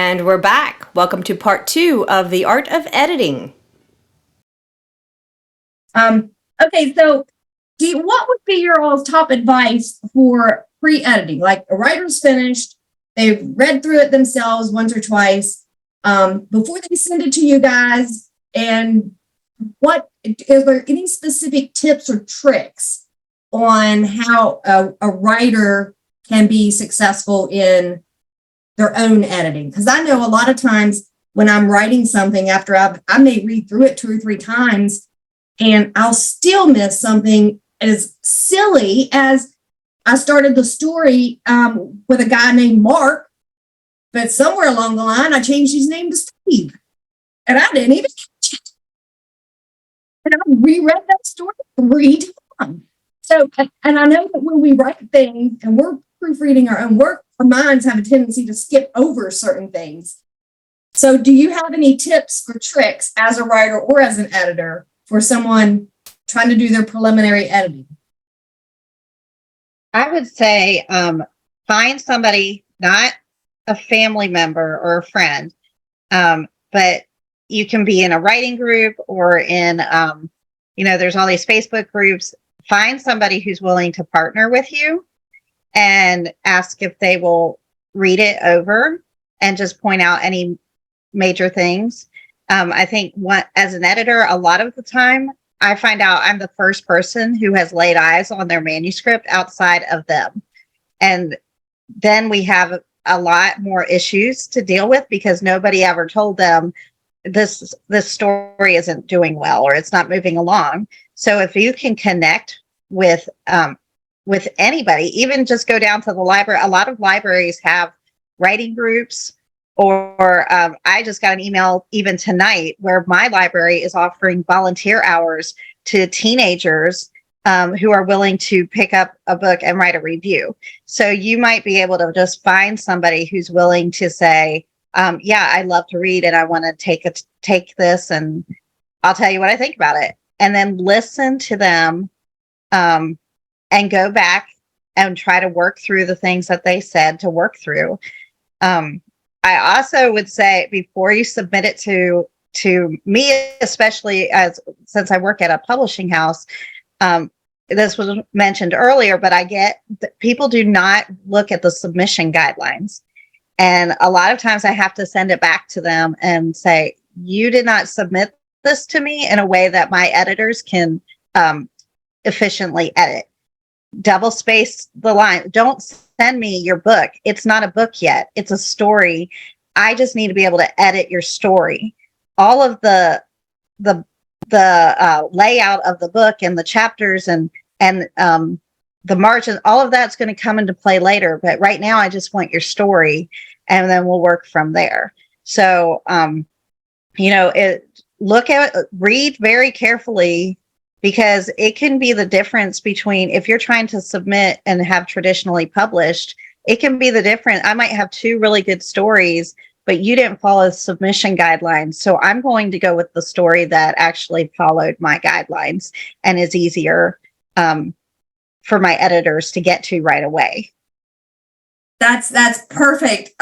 And we're back. Welcome to part 2 of The Art of Editing. Okay, so what would be your all's top advice for pre-editing? Like a writer's finished, they've read through it themselves once or twice before they send it to you guys. And what is there any specific tips or tricks on how a writer can be successful in their own editing? Because I know a lot of times when I'm writing something after I may read through it 2 or 3 times, and I'll still miss something as silly as I started the story with a guy named Mark, but somewhere along the line, I changed his name to Steve. And I didn't even catch it. And I reread that story 3 times. So, and I know that when we write things and we're proofreading our own work, our minds have a tendency to skip over certain things. So do you have any tips or tricks as a writer or as an editor for someone trying to do their preliminary editing? I would say find somebody, not a family member or a friend, but you can be in a writing group or in, there's all these Facebook groups. Find somebody who's willing to partner with you and ask if they will read it over and just point out any major things. I think as an editor, a lot of the time I find out I'm the first person who has laid eyes on their manuscript outside of them. And then we have a lot more issues to deal with because nobody ever told them this story isn't doing well or it's not moving along. So if you can connect with anybody, even just go down to the library. A lot of libraries have writing groups. Or I just got an email even tonight where my library is offering volunteer hours to teenagers who are willing to pick up a book and write a review. So you might be able to just find somebody who's willing to say, yeah, I love to read and I want to take this and I'll tell you what I think about it. And then listen to them and go back and try to work through the things that they said to work through. I also would say before you submit it to me, especially since I work at a publishing house, this was mentioned earlier, but I get that people do not look at the submission guidelines. And a lot of times I have to send it back to them and say, you did not submit this to me in a way that my editors can efficiently edit. Double space the line. Don't send me your book. It's not a book yet. It's a story. I just need to be able to edit your story. All of the layout of the book and the chapters and the margin, all of that's going to come into play later. But right now, I just want your story, and then we'll work from there. So, read very carefully. Because it can be the difference between if you're trying to submit and have traditionally published, it can be the difference. I might have 2 really good stories, but you didn't follow submission guidelines. So I'm going to go with the story that actually followed my guidelines and is easier for my editors to get to right away. That's perfect.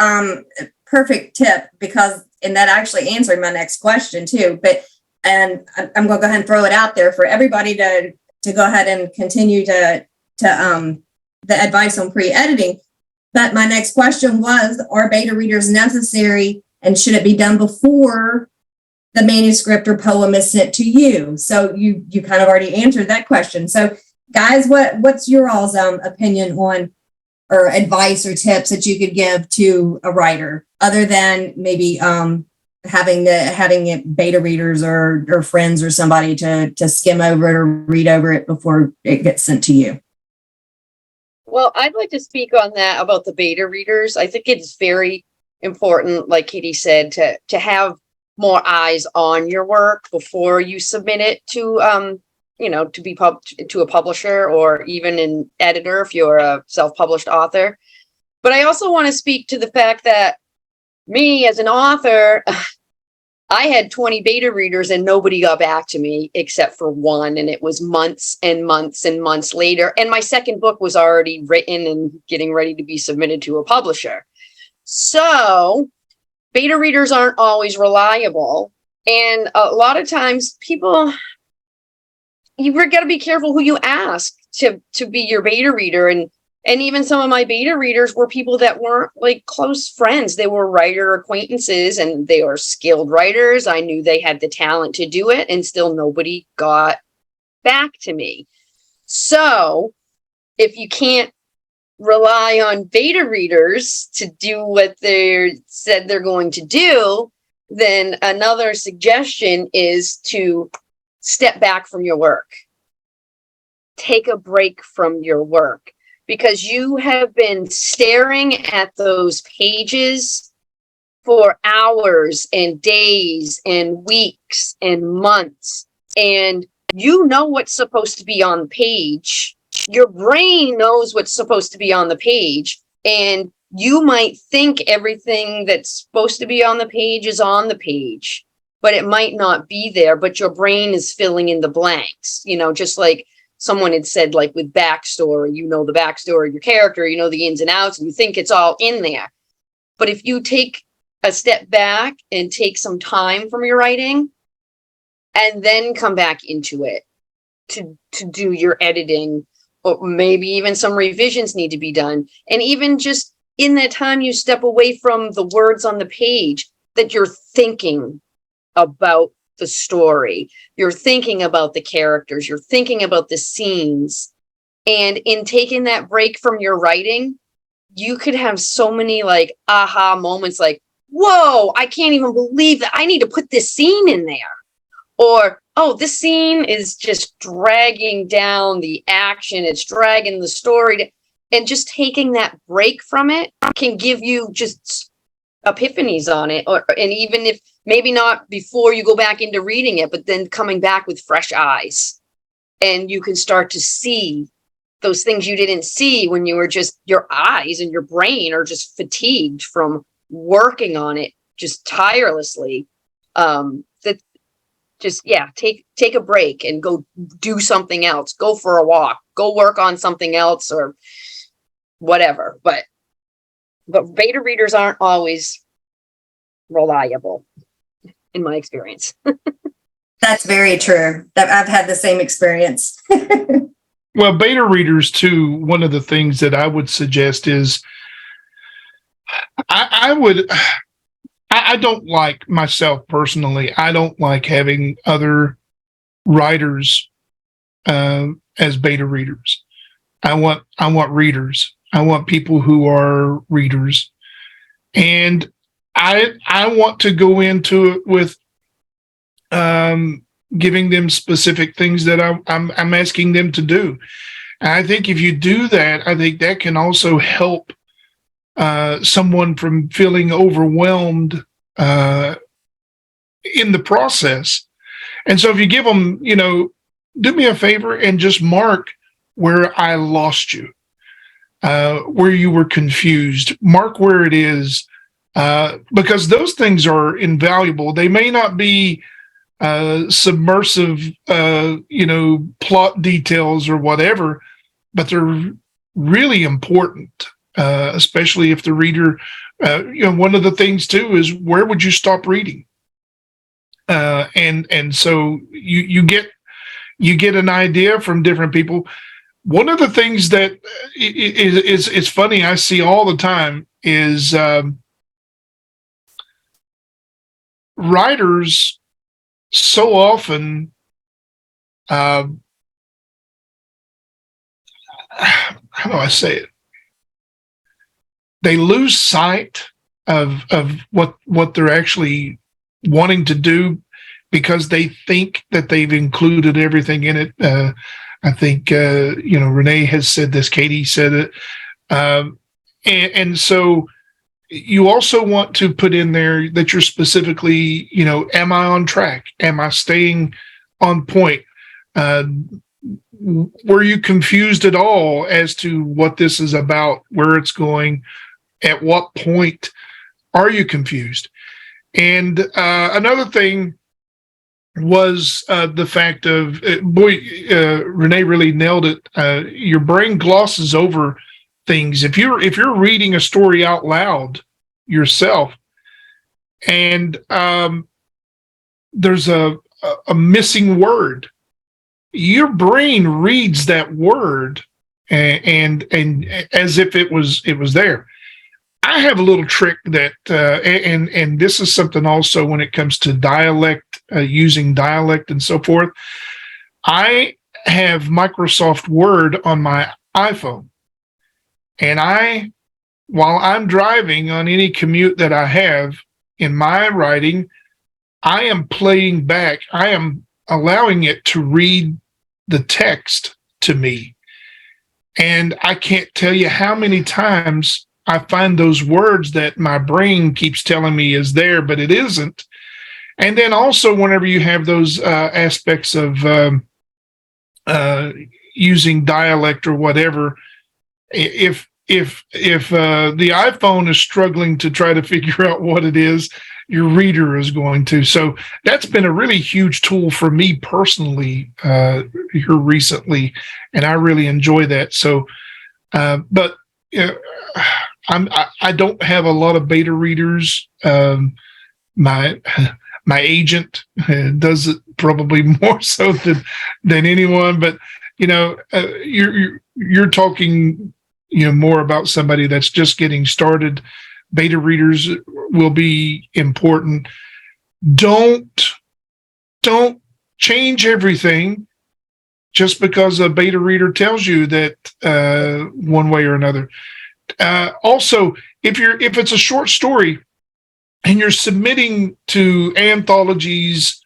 Perfect tip and that actually answered my next question too. And I'm going to go ahead and throw it out there for everybody to go ahead and continue to the advice on pre-editing. But my next question was, are beta readers necessary and should it be done before the manuscript or poem is sent to you? So you kind of already answered that question. So guys, what's your all's opinion on or advice or tips that you could give to a writer other than maybe having beta readers or friends or somebody to skim over it or read over it before it gets sent to you? Well, I'd like to speak on that about the beta readers. I think it's very important, like Katie said, to have more eyes on your work before you submit it to to a publisher or even an editor if you're a self-published author. But I also want to speak to the fact that me as an author, I had 20 beta readers and nobody got back to me except for one. And it was months and months and months later. And my second book was already written and getting ready to be submitted to a publisher. So beta readers aren't always reliable. And a lot of times people, you've got to be careful who you ask to be your beta reader. And even some of my beta readers were people that weren't like close friends. They were writer acquaintances and they were skilled writers. I knew they had the talent to do it, and still nobody got back to me. So if you can't rely on beta readers to do what they said they're going to do, then another suggestion is to step back from your work. Take a break from your work, because you have been staring at those pages for hours and days and weeks and months, and you know what's supposed to be on the page. Your brain knows what's supposed to be on the page, and you might think everything that's supposed to be on the page is on the page, but it might not be there, but your brain is filling in the blanks, just like someone had said, like with backstory, the backstory of your character, the ins and outs, and you think it's all in there. But if you take a step back and take some time from your writing and then come back into it to do your editing, or maybe even some revisions need to be done. And even just in that time, you step away from the words on the page, that you're thinking about the story. You're thinking about the characters. You're thinking about the scenes. And in taking that break from your writing, you could have so many like aha moments, like, whoa, I can't even believe that I need to put this scene in there. Or, oh, this scene is just dragging down the action. It's dragging the story. And just taking that break from it can give you just epiphanies on it. And even if maybe not before you go back into reading it, but then coming back with fresh eyes, and you can start to see those things you didn't see when you were just, your eyes and your brain are just fatigued from working on it just tirelessly. Take a break and go do something else. Go for a walk. Go work on something else or whatever. But beta readers aren't always reliable, in my experience. That's very true. I've had the same experience. Well, beta readers too, one of the things that I would suggest is I don't like, myself personally, I don't like having other writers as beta readers. I want readers. I want people who are readers. And I want to go into it with giving them specific things that I'm asking them to do. And I think if you do that, I think that can also help someone from feeling overwhelmed in the process. And so if you give them, do me a favor and just mark where I lost you, where you were confused, mark where it is, because those things are invaluable. They may not be submersive, plot details or whatever, but they're really important, especially if the reader, one of the things too is, where would you stop reading? And so you get an idea from different people. One of the things that is funny, I see all the time is writers so often how do I say it? They lose sight of what they're actually wanting to do because they think that they've included everything in it. I think Renee has said this, Katie said it, and so you also want to put in there that you're specifically, am I on track? Am I staying on point? Were you confused at all as to what this is about, where it's going? At what point are you confused? And another thing was the fact of, Renee really nailed it. Your brain glosses over things. If you're reading a story out loud yourself, and there's a missing word. Your brain reads that word and as if it was there. I have a little trick that and this is something also when it comes to dialect, using dialect and so forth. I have Microsoft Word on my iPhone, and while I'm driving on any commute that I have in my writing, I am playing back. I am allowing it to read the text to me. And I can't tell you how many times I find those words that my brain keeps telling me is there, but it isn't. And then also whenever you have those aspects of using dialect or whatever, if the iPhone is struggling to try to figure out what it is, your reader is going to. So that's been a really huge tool for me personally here recently, and I really enjoy that. So, but I don't have a lot of beta readers. My agent does it probably more so than anyone. But you're talking more about somebody that's just getting started. Beta readers will be important. Don't change everything just because a beta reader tells you that one way or another. Also, if it's a short story and you're submitting to anthologies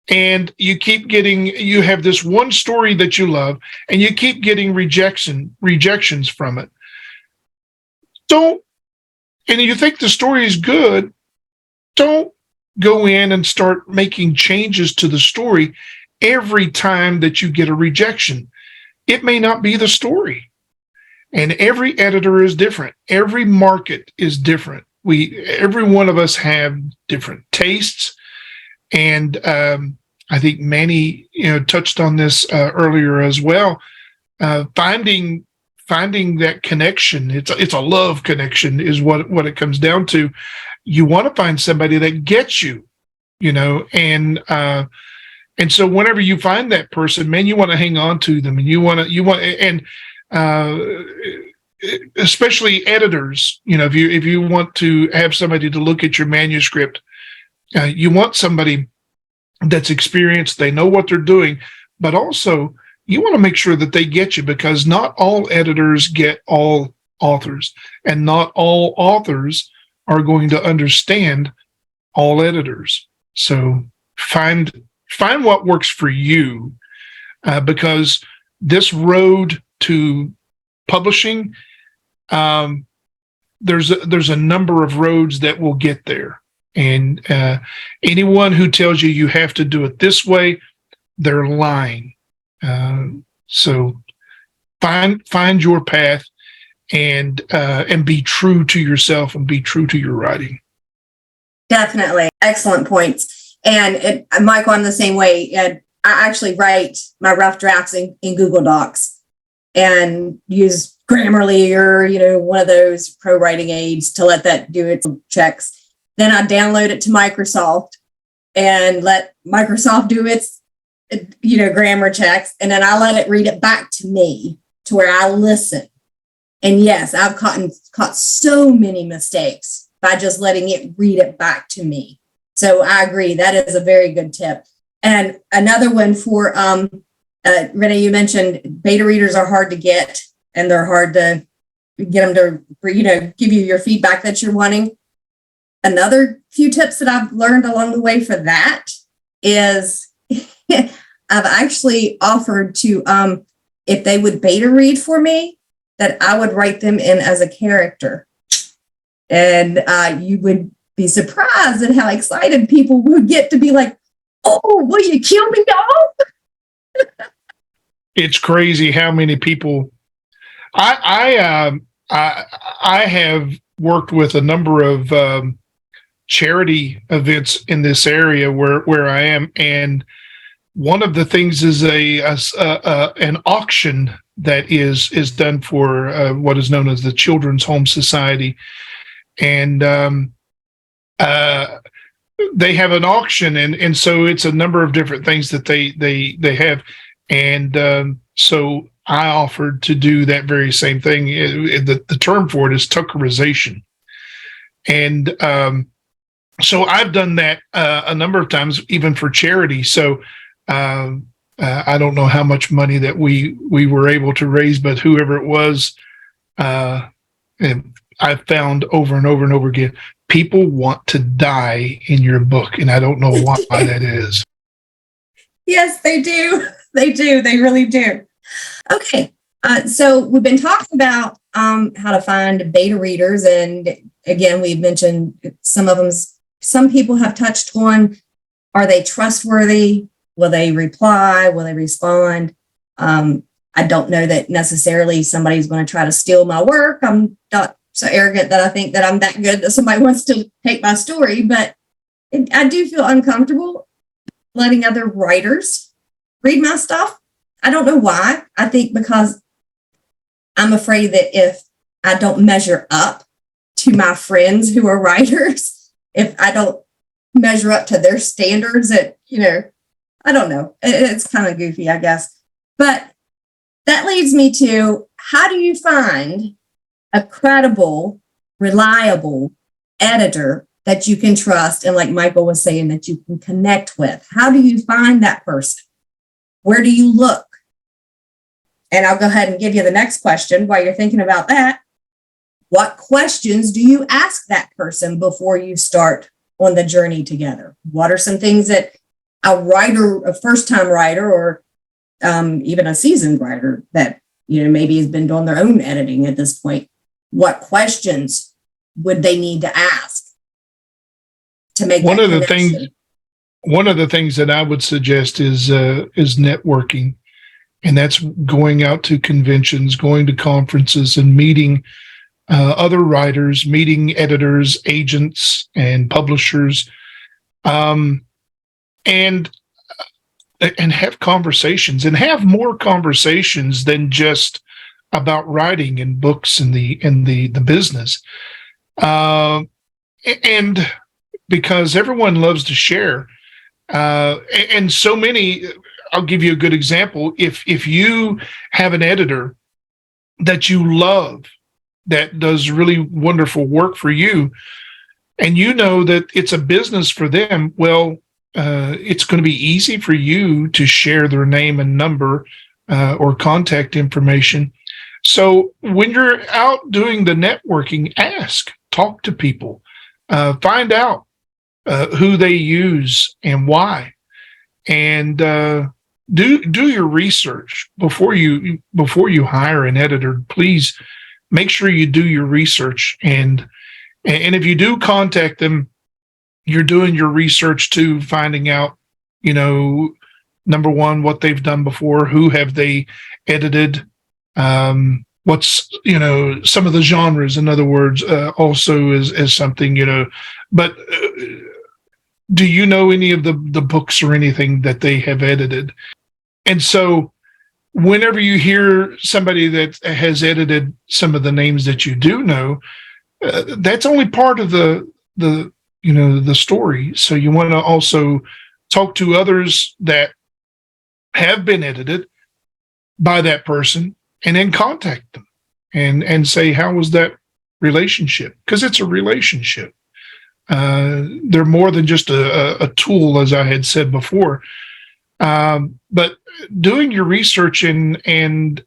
and you have this one story that you love and you keep getting rejections from it, and you think the story is good, don't go in and start making changes to the story every time that you get a rejection. It may not be the story. And every editor is different. Every market is different. Every one of us have different tastes. And I think Manny, touched on this earlier as well. Finding that connection, it's a love connection is what it comes down to. You want to find somebody that gets you, and so whenever you find that person, man, you want to hang on to them, and especially editors, if you want to have somebody to look at your manuscript, you want somebody that's experienced, they know what they're doing, but also you want to make sure that they get you, because not all editors get all authors, and not all authors are going to understand all editors. So find what works for you, because this road to publishing, there's a number of roads that will get there, and anyone who tells you have to do it this way, they're lying. So find your path and be true to yourself and be true to your writing. Definitely. Excellent points. And Michael, I'm the same way. I actually write my rough drafts in Google Docs and use Grammarly or, one of those pro writing aids to let that do its checks. Then I download it to Microsoft and let Microsoft do its grammar checks, and then I let it read it back to me to where I listen. And yes, I've caught so many mistakes by just letting it read it back to me. So I agree, that is a very good tip. And another one for Renee, you mentioned beta readers are hard to get, and they're hard to get them to give you your feedback that you're wanting. Another few tips that I've learned along the way for that is I've actually offered to, if they would beta read for me, that I would write them in as a character. And you would be surprised at how excited people would get to be like, oh, will you kill me, dog? It's crazy how many people. I have worked with a number of charity events in this area where I am, and one of the things is an auction that is done for what is known as the Children's Home Society, and they have an auction, and so it's a number of different things that they have, and so I offered to do that very same thing. The term for it is tuckerization, and so I've done that a number of times, even for charity. So I don't know how much money that we were able to raise, but whoever it was, and I've found over and over and over again, people want to die in your book, and I don't know why that is. Yes, they do. They do. They really do. Okay. So we've been talking about how to find beta readers. And again, we've mentioned some of them. Some people have touched on, are they trustworthy? Will they reply? Will they respond? I don't know that necessarily somebody's going to try to steal my work. I'm not so arrogant that I think that I'm that good that somebody wants to take my story, but I do feel uncomfortable letting other writers read my stuff. I don't know why. I think because I'm afraid that if I don't measure up to my friends who are writers, if I don't measure up to their standards, that, I don't know. It's kind of goofy, I guess. But that leads me to, how do you find a credible, reliable editor that you can trust, and like Michael was saying, that you can connect with? How do you find that person? Where do you look? And I'll go ahead and give you the next question while you're thinking about that. What questions do you ask that person before you start on the journey together? What are some things that a first-time writer, or even a seasoned writer that maybe has been doing their own editing at this point, what questions would they need to ask to make one that of the connection? things one of the things that I would suggest is networking, and that's going out to conventions, going to conferences, and meeting other writers, meeting editors, agents, and publishers, and have conversations, and have more conversations than just about writing and books and the business, and because everyone loves to share, and so many. I'll give you a good example. If you have an editor that you love, that does really wonderful work for you, and you know that it's a business for them, well, it's going to be easy for you to share their name and number or contact information. So when you're out doing the networking, talk to people, find out who they use and why, and do your research before you hire an editor. Please make sure you do your research, and if you do contact them, you're doing your research too, finding out, number one, what they've done before, who have they edited, what's, some of the genres, in other words, also is something, but do you know any of the books or anything that they have edited? And so whenever you hear somebody that has edited some of the names that you do know, that's only part of the story. So you want to also talk to others that have been edited by that person, and then contact them and say, how was that relationship? Because it's a relationship. They're more than just a tool, as I had said before. But doing your research and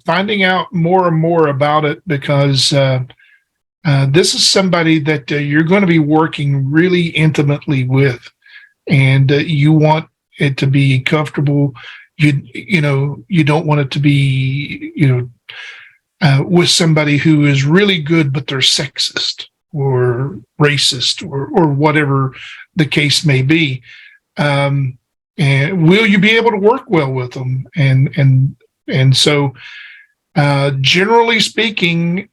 finding out more and more about it, because this is somebody that you're going to be working really intimately with, and you want it to be comfortable. You don't want it to be with somebody who is really good but they're sexist or racist or whatever the case may be. And will you be able to work well with them? And so generally speaking,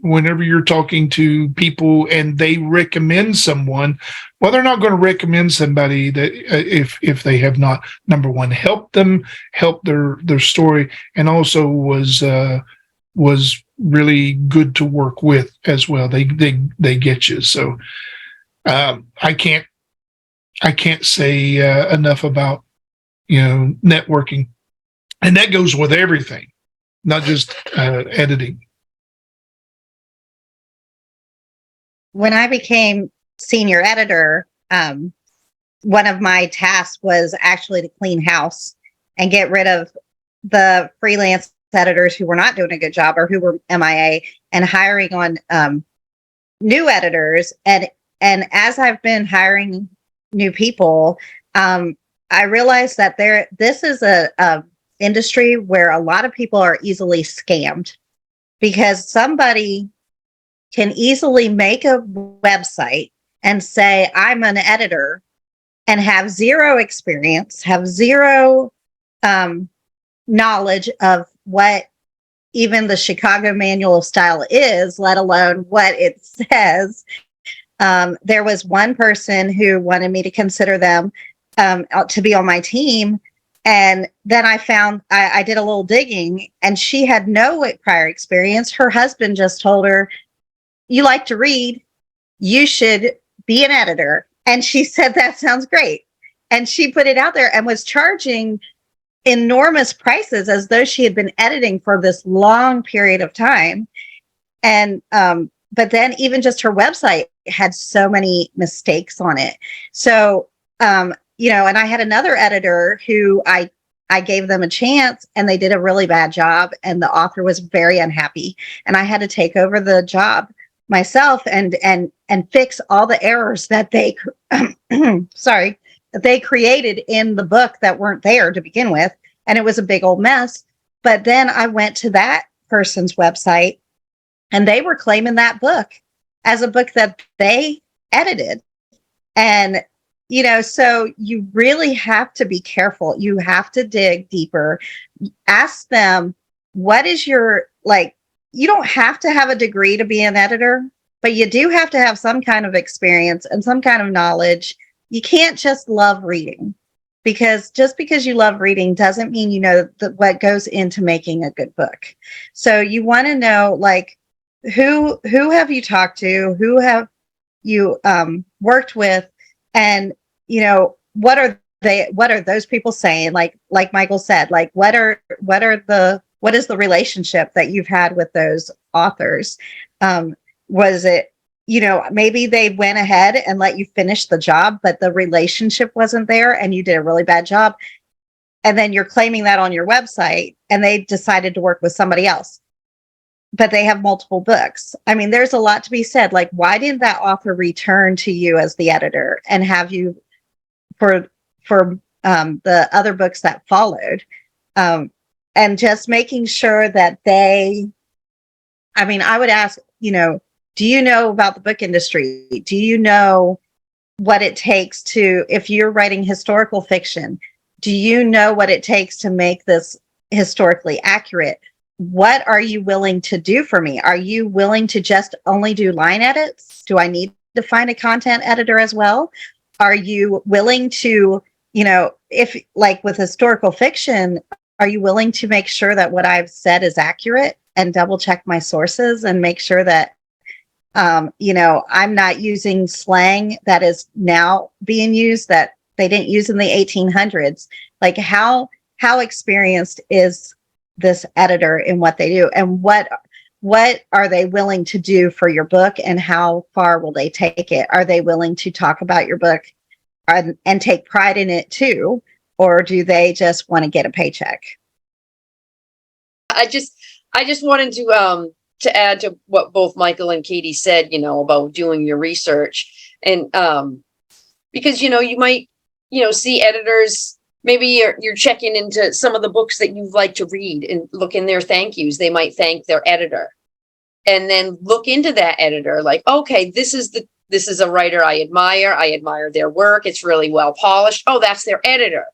whenever you're talking to people and they recommend someone, well, they're not going to recommend somebody that if they have not, number one, helped their story, and also was really good to work with as well. They get you. So I can't I can't say enough about, networking. And that goes with everything, not just editing. When I became senior editor, one of my tasks was actually to clean house and get rid of the freelance editors who were not doing a good job or who were MIA, and hiring on new editors. And as I've been hiring new people, I realized that this is a industry where a lot of people are easily scammed, because somebody can easily make a website and say, I'm an editor, and have zero experience, have zero knowledge of what even the Chicago Manual of Style is, let alone what it says. There was one person who wanted me to consider them to be on my team. And then I found, I did a little digging, and she had no prior experience. Her husband just told her, you like to read, you should be an editor. And she said, that sounds great. And she put it out there and was charging enormous prices as though she had been editing for this long period of time. And, but then even just her website had so many mistakes on it. So, and I had another editor who I gave them a chance, and they did a really bad job, and the author was very unhappy. And I had to take over the job myself and fix all the errors that they, that they created in the book that weren't there to begin with. And it was a big old mess. But then I went to that person's website, and they were claiming that book as a book that they edited. And, so you really have to be careful. You have to dig deeper. Ask them, what is your, you don't have to have a degree to be an editor, but you do have to have some kind of experience and some kind of knowledge. You can't just love reading, because just because you love reading doesn't mean you know what goes into making a good book. So you want to know, who have you talked to, who have you worked with, and what are those people saying? Like Michael said, what is the relationship that you've had with those authors? Was it, maybe they went ahead and let you finish the job, but the relationship wasn't there and you did a really bad job. And then you're claiming that on your website, and they decided to work with somebody else, but they have multiple books. I mean, there's a lot to be said. Why didn't that author return to you as the editor and have you for the other books that followed? And just making sure that I would ask, do you know about the book industry? Do you know what it takes if you're writing historical fiction, do you know what it takes to make this historically accurate? What are you willing to do for me? Are you willing to just only do line edits? Do I need to find a content editor as well? Are you willing to, if with historical fiction, are you willing to make sure that what I've said is accurate and double check my sources and make sure that, I'm not using slang that is now being used that they didn't use in the 1800s? How experienced is this editor in what they do, and what are they willing to do for your book, and how far will they take it? Are they willing to talk about your book and take pride in it too, or do they just want to get a paycheck? I just wanted to add to what both Michael and Katie said, about doing your research, and because you might see editors. Maybe you're checking into some of the books that you like to read and look in their thank yous. They might thank their editor, and then look into that editor. Okay, this is a writer I admire. I admire their work. It's really well polished. Oh, that's their editor.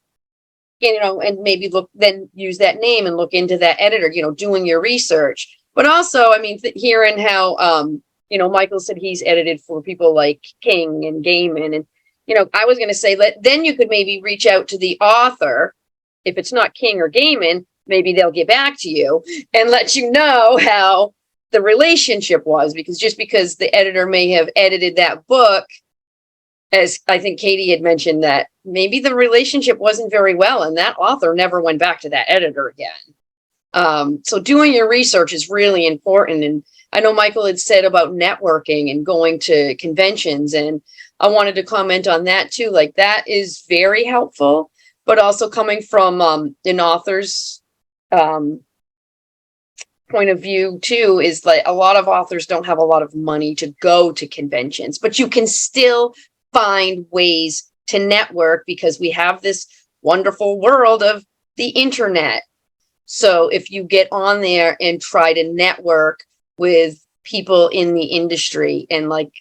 And maybe then use that name and look into that editor. Doing your research, but also, hearing how Michael said he's edited for people like King and Gaiman, and I was going to say, then you could maybe reach out to the author. If it's not King or Gaiman, maybe they'll get back to you and let you know how the relationship was, because just because the editor may have edited that book as I think Katie had mentioned, that maybe the relationship wasn't very well and that author never went back to that editor again. So doing your research is really important. And I know Michael had said about networking and going to conventions, and I wanted to comment on that too. Like, that is very helpful, but also coming from an author's point of view too, is like a lot of authors don't have a lot of money to go to conventions, but you can still find ways to network because we have this wonderful world of the internet. So if you get on there and try to network with people in the industry, and like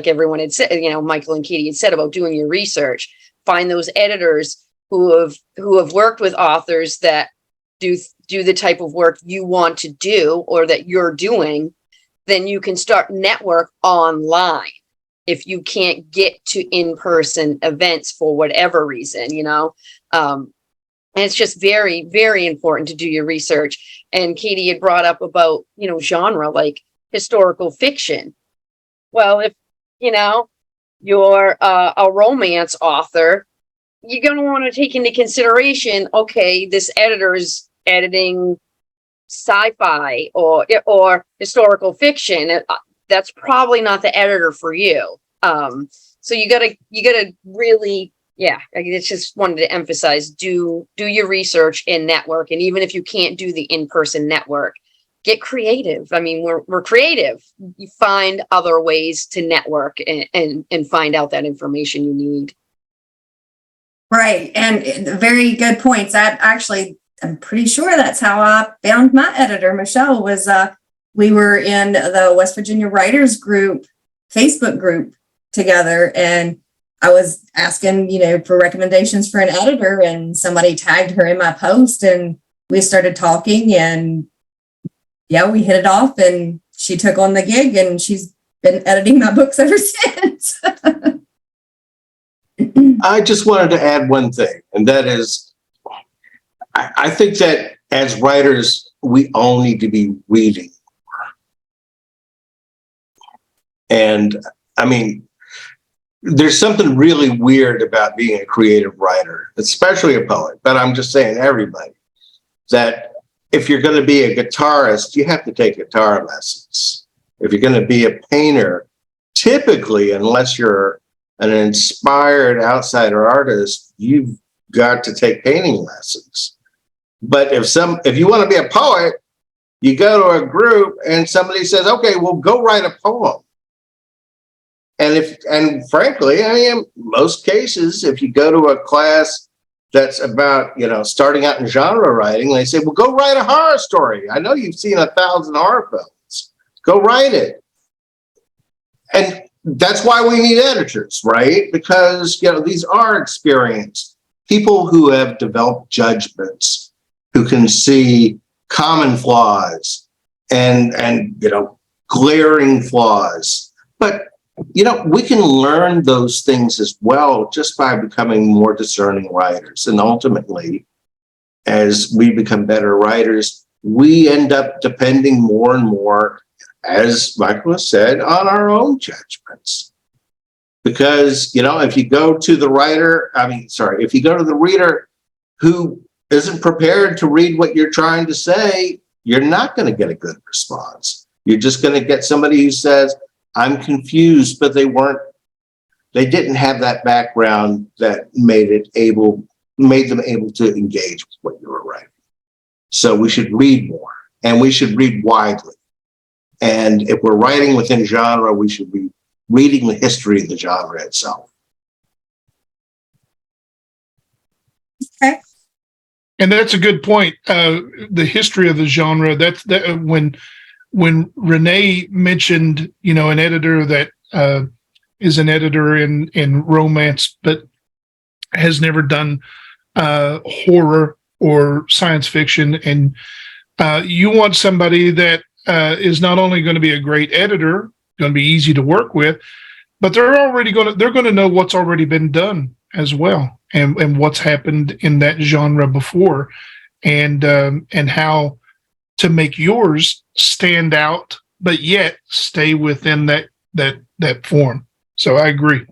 everyone had said, you know, Michael and Katie had said about doing your research, find those editors who have worked with authors that do the type of work you want to do or that you're doing, then you can start network online. If you can't get to in-person events for whatever reason, you know, and it's just very, very important to do your research. And Katie had brought up about, you know, genre, like historical fiction. Well, if, you know, you're a romance author, you're going to want to take into consideration, okay, this editor is editing sci-fi or historical fiction. That's probably not the editor for you. So you gotta really, yeah, I just wanted to emphasize, do your research and network. And even if you can't do the in-person network, get creative. I mean, we're creative. You find other ways to network and find out that information you need. Right. And very good points. I'm pretty sure that's how I found my editor, Michelle, was we were in the West Virginia Writers Group Facebook group together, and I was asking, you know, for recommendations for an editor, and somebody tagged her in my post, and we started talking, and yeah, we hit it off, and she took on the gig, and she's been editing my books ever since. I just wanted to add one thing, and that is, I think that as writers, we all need to be reading. And I mean, there's something really weird about being a creative writer, especially a poet, but I'm just saying everybody, that if you're going to be a guitarist, you have to take guitar lessons. If you're going to be a painter, typically, unless you're an inspired outsider artist, you've got to take painting lessons. But if you want to be a poet, you go to a group and somebody says, okay, well, go write a poem. And frankly, in most cases, if you go to a class that's about, you know, starting out in genre writing, they say, well, go write a horror story. I know you've seen 1,000 horror films. Go write it. And that's why we need editors, right? Because, you know, these are experienced people who have developed judgments, who can see common flaws and you know, glaring flaws. But, you know, we can learn those things as well just by becoming more discerning writers. And ultimately, as we become better writers, we end up depending more and more, as Michael has said, on our own judgments. Because, you know, if you go to the reader who isn't prepared to read what you're trying to say, you're not going to get a good response. You're just going to get somebody who says, I'm confused, but they didn't have that background that made them able to engage with what you were writing. So we should read more, and we should read widely. And if we're writing within genre, we should be reading the history of the genre itself. Okay. And that's a good point. The history of the genre. That when Renee mentioned, you know, an editor that is an editor in romance, but has never done horror or science fiction, and you want somebody that is not only going to be a great editor, going to be easy to work with, but they're going to know what's already been done as well, and what's happened in that genre before, and how to make yours stand out, but yet stay within that form. So I agree.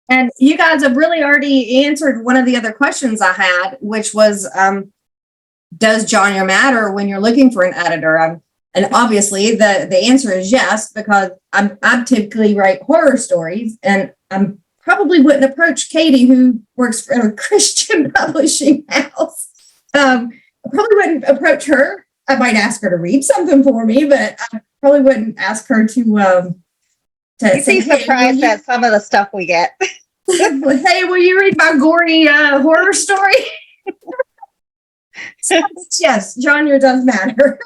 And you guys have really already answered one of the other questions I had, which was, does genre matter when you're looking for an editor? And obviously the answer is yes, because I typically write horror stories, and I probably wouldn't approach Katie, who works for a Christian publishing house. I probably wouldn't approach her. I might ask her to read something for me, but I probably wouldn't ask her to You'd be surprised at some of the stuff we get. hey, will you read my gory horror story? So, yes, genre does matter.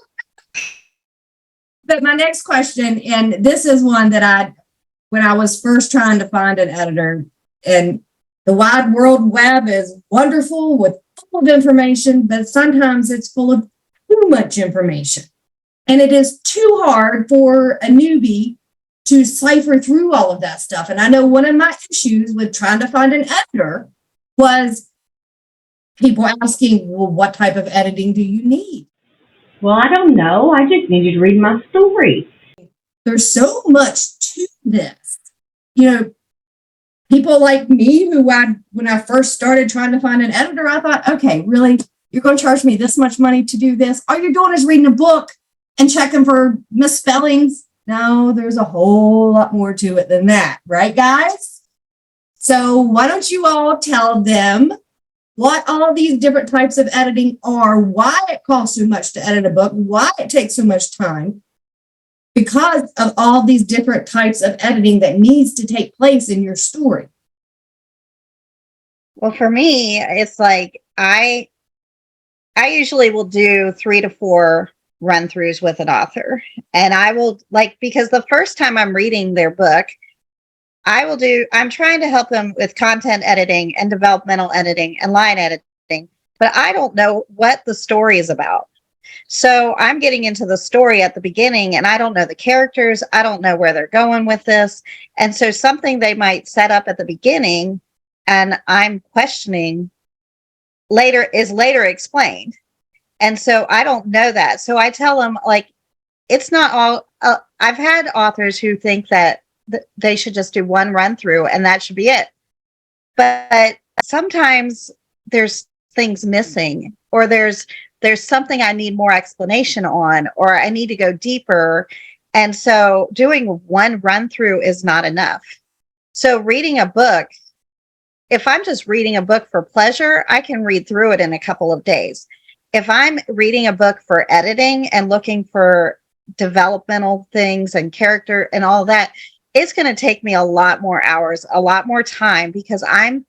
But my next question, and this is one that when I was first trying to find an editor, and the wide world web is wonderful with full of information, but sometimes it's full of too much information. And it is too hard for a newbie to cipher through all of that stuff. And I know one of my issues with trying to find an editor was people asking, well, what type of editing do you need? Well, I don't know. I just need you to read my story. There's so much to this. People like me who when I first started trying to find an editor, I thought, okay, really? You're going to charge me this much money to do this? All you're doing is reading a book and checking for misspellings. No, there's a whole lot more to it than that. Right, guys? So why don't you all tell them what all these different types of editing are, why it costs so much to edit a book, why it takes so much time, because of all these different types of editing that needs to take place in your story. Well, for me, it's like I usually will do 3 to 4 run-throughs with an author. And I will, because the first time I'm reading their book, I'm trying to help them with content editing and developmental editing and line editing, but I don't know what the story is about. So I'm getting into the story at the beginning, and I don't know the characters. I don't know where they're going with this. And so something they might set up at the beginning, and I'm questioning later explained. And so I don't know that. So I tell them, it's not all, I've had authors who think that they should just do one run through and that should be it. But sometimes there's things missing, or there's something I need more explanation on, or I need to go deeper. And so doing one run through is not enough. So reading a book, if I'm just reading a book for pleasure, I can read through it in a couple of days. If I'm reading a book for editing and looking for developmental things and character and all that, it's going to take me a lot more hours, a lot more time, because I'm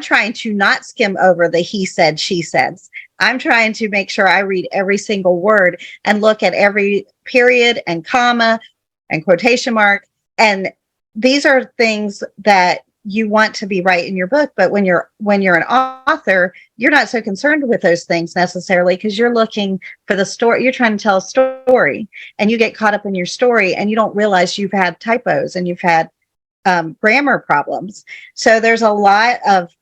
trying to not skim over the he said, she says. I'm trying to make sure I read every single word and look at every period and comma and quotation mark. And these are things that you want to be right in your book. But when you're an author, you're not so concerned with those things necessarily, because you're looking for the story. You're trying to tell a story, and you get caught up in your story, and you don't realize you've had typos and you've had grammar problems. So there's a lot of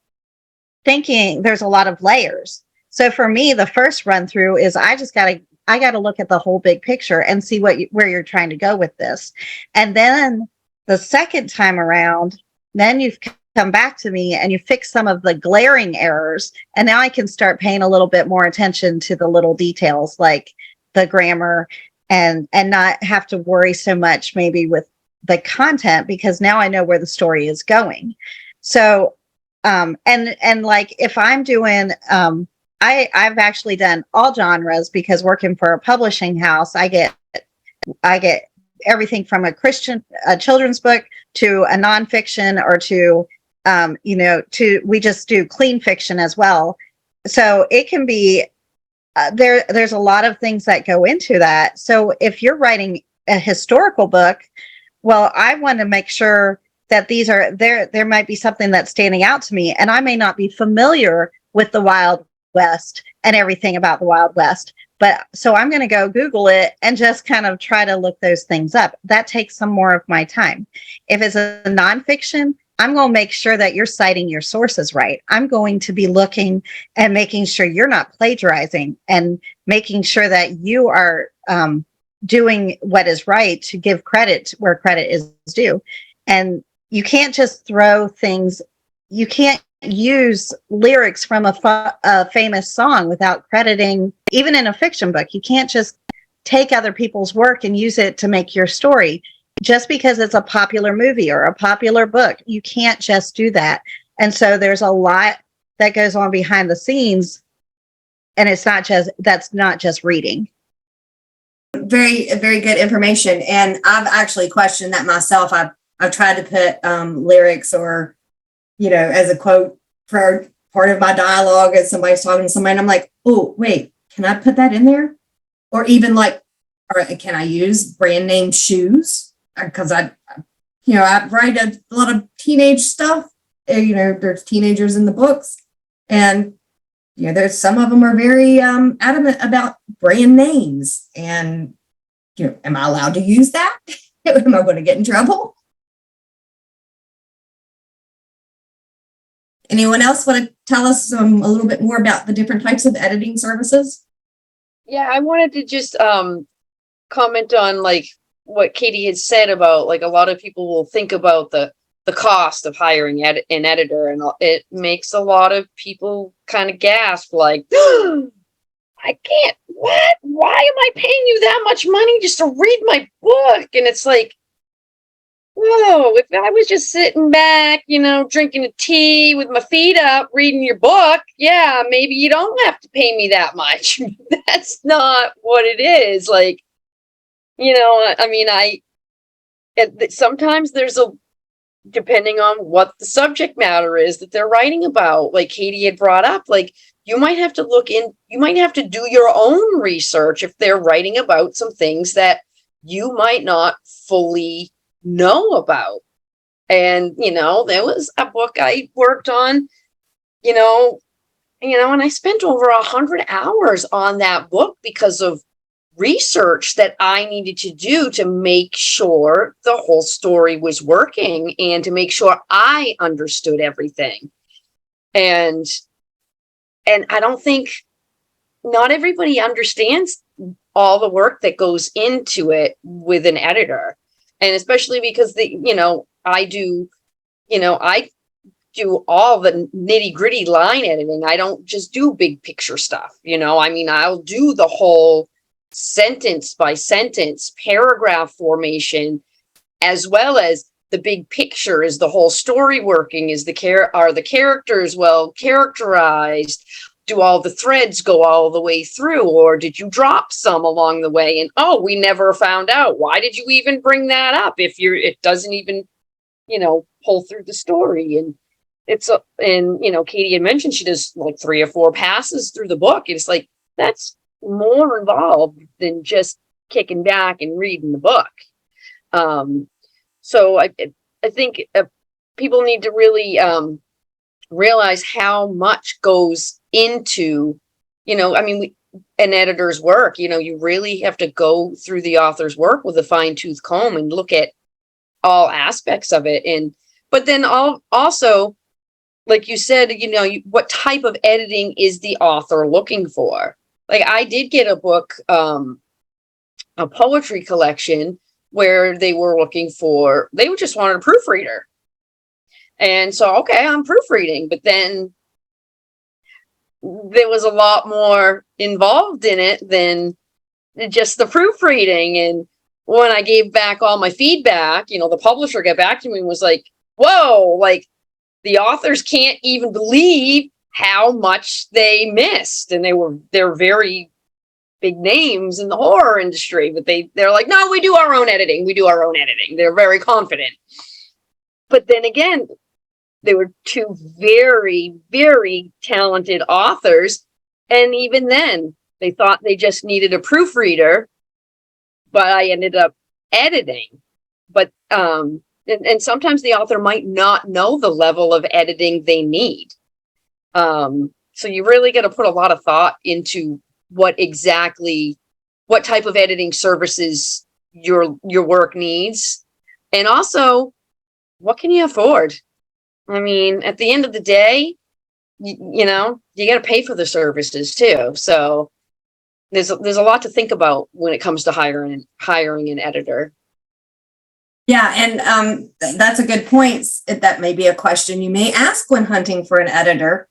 thinking. There's a lot of layers. So for me, the first run through is I got to look at the whole big picture and see where you're trying to go with this. And then the second time around, then you've come back to me and you fix some of the glaring errors. And now I can start paying a little bit more attention to the little details, like the grammar, and not have to worry so much maybe with the content, because now I know where the story is going. So, and if I'm doing, I've actually done all genres, because working for a publishing house, I get everything from a children's book to a nonfiction, or to we just do clean fiction as well. So it can be, there's a lot of things that go into that. So if you're writing a historical book, well, I want to make sure that these are there might be something that's standing out to me, and I may not be familiar with the Wild West and everything about the Wild West. But so I'm going to go Google it and just kind of try to look those things up. That takes some more of my time. If it's a nonfiction, I'm going to make sure that you're citing your sources right. I'm going to be looking and making sure you're not plagiarizing, and making sure that you are doing what is right to give credit where credit is due. And, you can't just throw things. You can't use lyrics from a famous song without crediting, even in a fiction book. You can't just take other people's work and use it to make your story. Just because it's a popular movie or a popular book, you can't just do that. And so there's a lot that goes on behind the scenes, and that's not just reading. Very, very good information. And I've actually questioned that myself. I've tried to put lyrics or, as a quote for part of my dialogue as somebody's talking to somebody. And I'm like, oh, wait, can I put that in there? Or even like, or can I use brand name shoes? Because I write a lot of teenage stuff. There's teenagers in the books, and there's some of them are very adamant about brand names. And am I allowed to use that? Am I going to get in trouble? Anyone else want to tell us a little bit more about the different types of editing services? Yeah, I wanted to just comment on like what Katie had said about like a lot of people will think about the cost of hiring an editor, and it makes a lot of people kind of gasp like, I can't, what? Why am I paying you that much money just to read my book? And it's like, whoa, if I was just sitting back, drinking a tea with my feet up, reading your book, yeah, maybe you don't have to pay me that much. That's not what it is. Like, sometimes there's depending on what the subject matter is that they're writing about, like Katie had brought up, like you might have to do your own research if they're writing about some things that you might not fully know about. And, there was a book I worked on, and I spent over 100 hours on that book because of research that I needed to do to make sure the whole story was working and to make sure I understood everything. And I don't think not everybody understands all the work that goes into it with an editor. And especially because I do all the nitty gritty line editing. I don't just do big picture stuff. I'll do the whole sentence by sentence, paragraph formation, as well as the big picture. Is the whole story working? Are the characters well characterized? Do all the threads go all the way through, or did you drop some along the way? And we never found out. Why did you even bring that up if it doesn't even, pull through the story? And Katie had mentioned she does like 3 or 4 passes through the book. And it's like, that's more involved than just kicking back and reading the book. So I think people need to really realize how much goes into, an editor's work. You really have to go through the author's work with a fine-tooth comb and look at all aspects of it. But then also, like you said, what type of editing is the author looking for? Like I did get a book, a poetry collection where they just wanted a proofreader. And so, okay, I'm proofreading, but then there was a lot more involved in it than just the proofreading. And when I gave back all my feedback, the publisher got back to me and was like, whoa, like the authors can't even believe how much they missed. And they're very big names in the horror industry, but they're like, no, we do our own editing. They're very confident. But then again, there were 2 very, very talented authors. And even then they thought they just needed a proofreader, but I ended up editing. But, and sometimes the author might not know the level of editing they need. So you really got to put a lot of thought into what type of editing services your work needs. And also, what can you afford? At the end of the day, you got to pay for the services too. So there's a lot to think about when it comes to hiring an editor. Yeah, and that's a good point. That may be a question you may ask when hunting for an editor.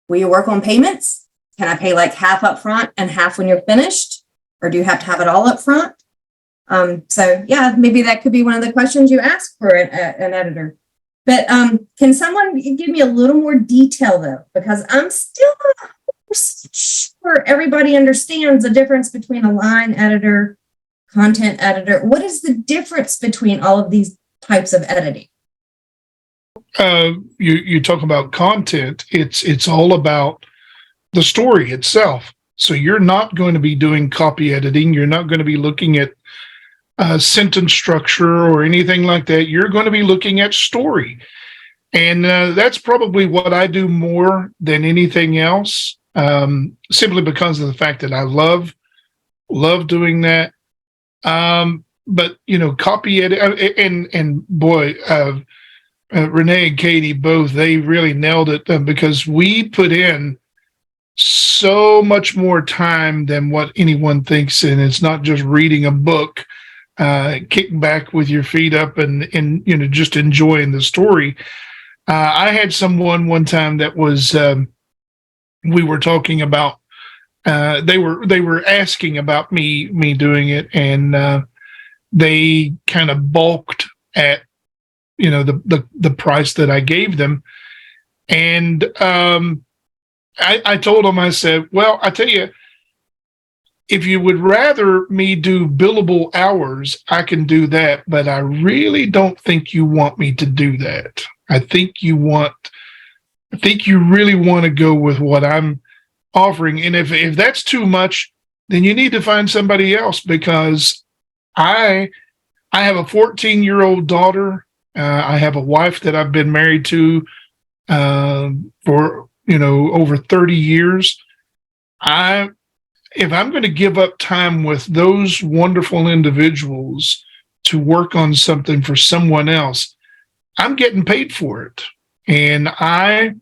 Will you work on payments? Can I pay like half up front and half when you're finished? Or do you have to have it all up front? So yeah, maybe that could be one of the questions you ask for an editor. But can someone give me a little more detail though? Because I'm still not sure everybody understands the difference between a line editor, content editor. What is the difference between all of these types of editing? You talk about content. It's all about the story itself. So you're not going to be doing copy editing. You're not going to be looking at sentence structure or anything like that. You're going to be looking at story. And that's probably what I do more than anything else, simply because of the fact that I love doing that. But, copy edit, and boy, Renee and Katie both, they really nailed it because we put in so much more time than what anyone thinks. And it's not just reading a book, kicking back with your feet up and just enjoying the story. I had someone one time that was, we were talking about, they were asking about me doing it, and they kind of balked at the price that I gave them. And I told them, I said, well, I tell you, if you would rather me do billable hours, I can do that, but I really don't think you want me to do that. I think you really want to go with what I'm offering. And if that's too much, then you need to find somebody else, because I have a 14-year-old daughter. I have a wife that I've been married to for over 30 years. If I'm going to give up time with those wonderful individuals to work on something for someone else, I'm getting paid for it. And I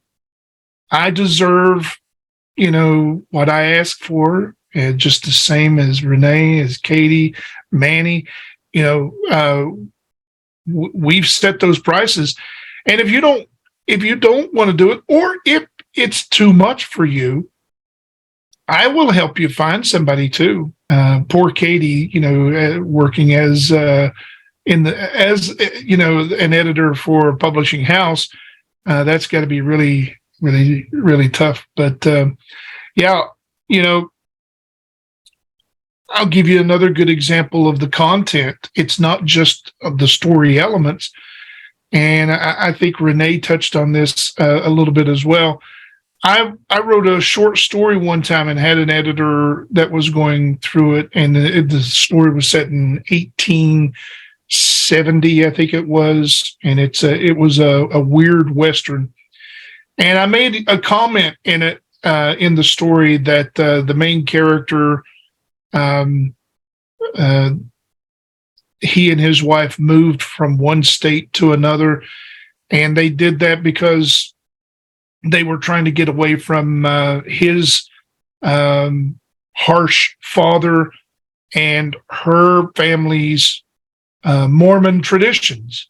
deserve, what I ask for, just the same as Renee, as Katie, Manny. We've set those prices. And if you don't want to do it, or if it's too much for you, I will help you find somebody too. Poor Katie, working as an editor for a publishing house, that's got to be really, really, really tough. But I'll give you another good example of the content. It's not just of the story elements, and I think Renee touched on this a little bit as well. I wrote a short story one time and had an editor that was going through it, and the story was set in 1870, I think it was, and it was a weird Western. And I made a comment in it, in the story, that the main character, he and his wife moved from one state to another, and they did that because they were trying to get away from his harsh father and her family's Mormon traditions.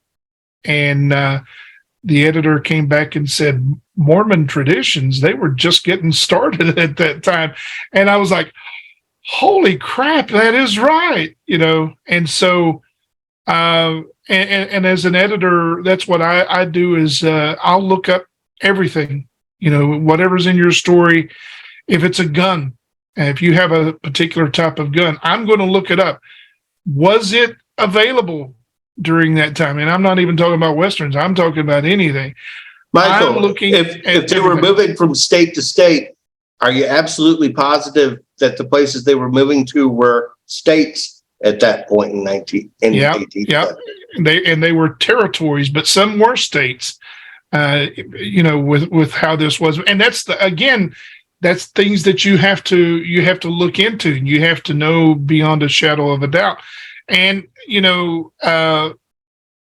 And the editor came back and said, Mormon traditions, they were just getting started at that time. And I was like, holy crap, that is right. And so, and as an editor, that's what I do is I'll look up everything, whatever's in your story. If it's a gun, if you have a particular type of gun, I'm going to look it up. Was it available during that time? And I'm not even talking about Westerns. I'm talking about anything. Michael, if they were moving from state to state, are you absolutely positive that the places they were moving to were states at that point in 18? Yeah. They were territories, but some were states. With how this was, and that's that's things that you have to look into, and you have to know beyond a shadow of a doubt. And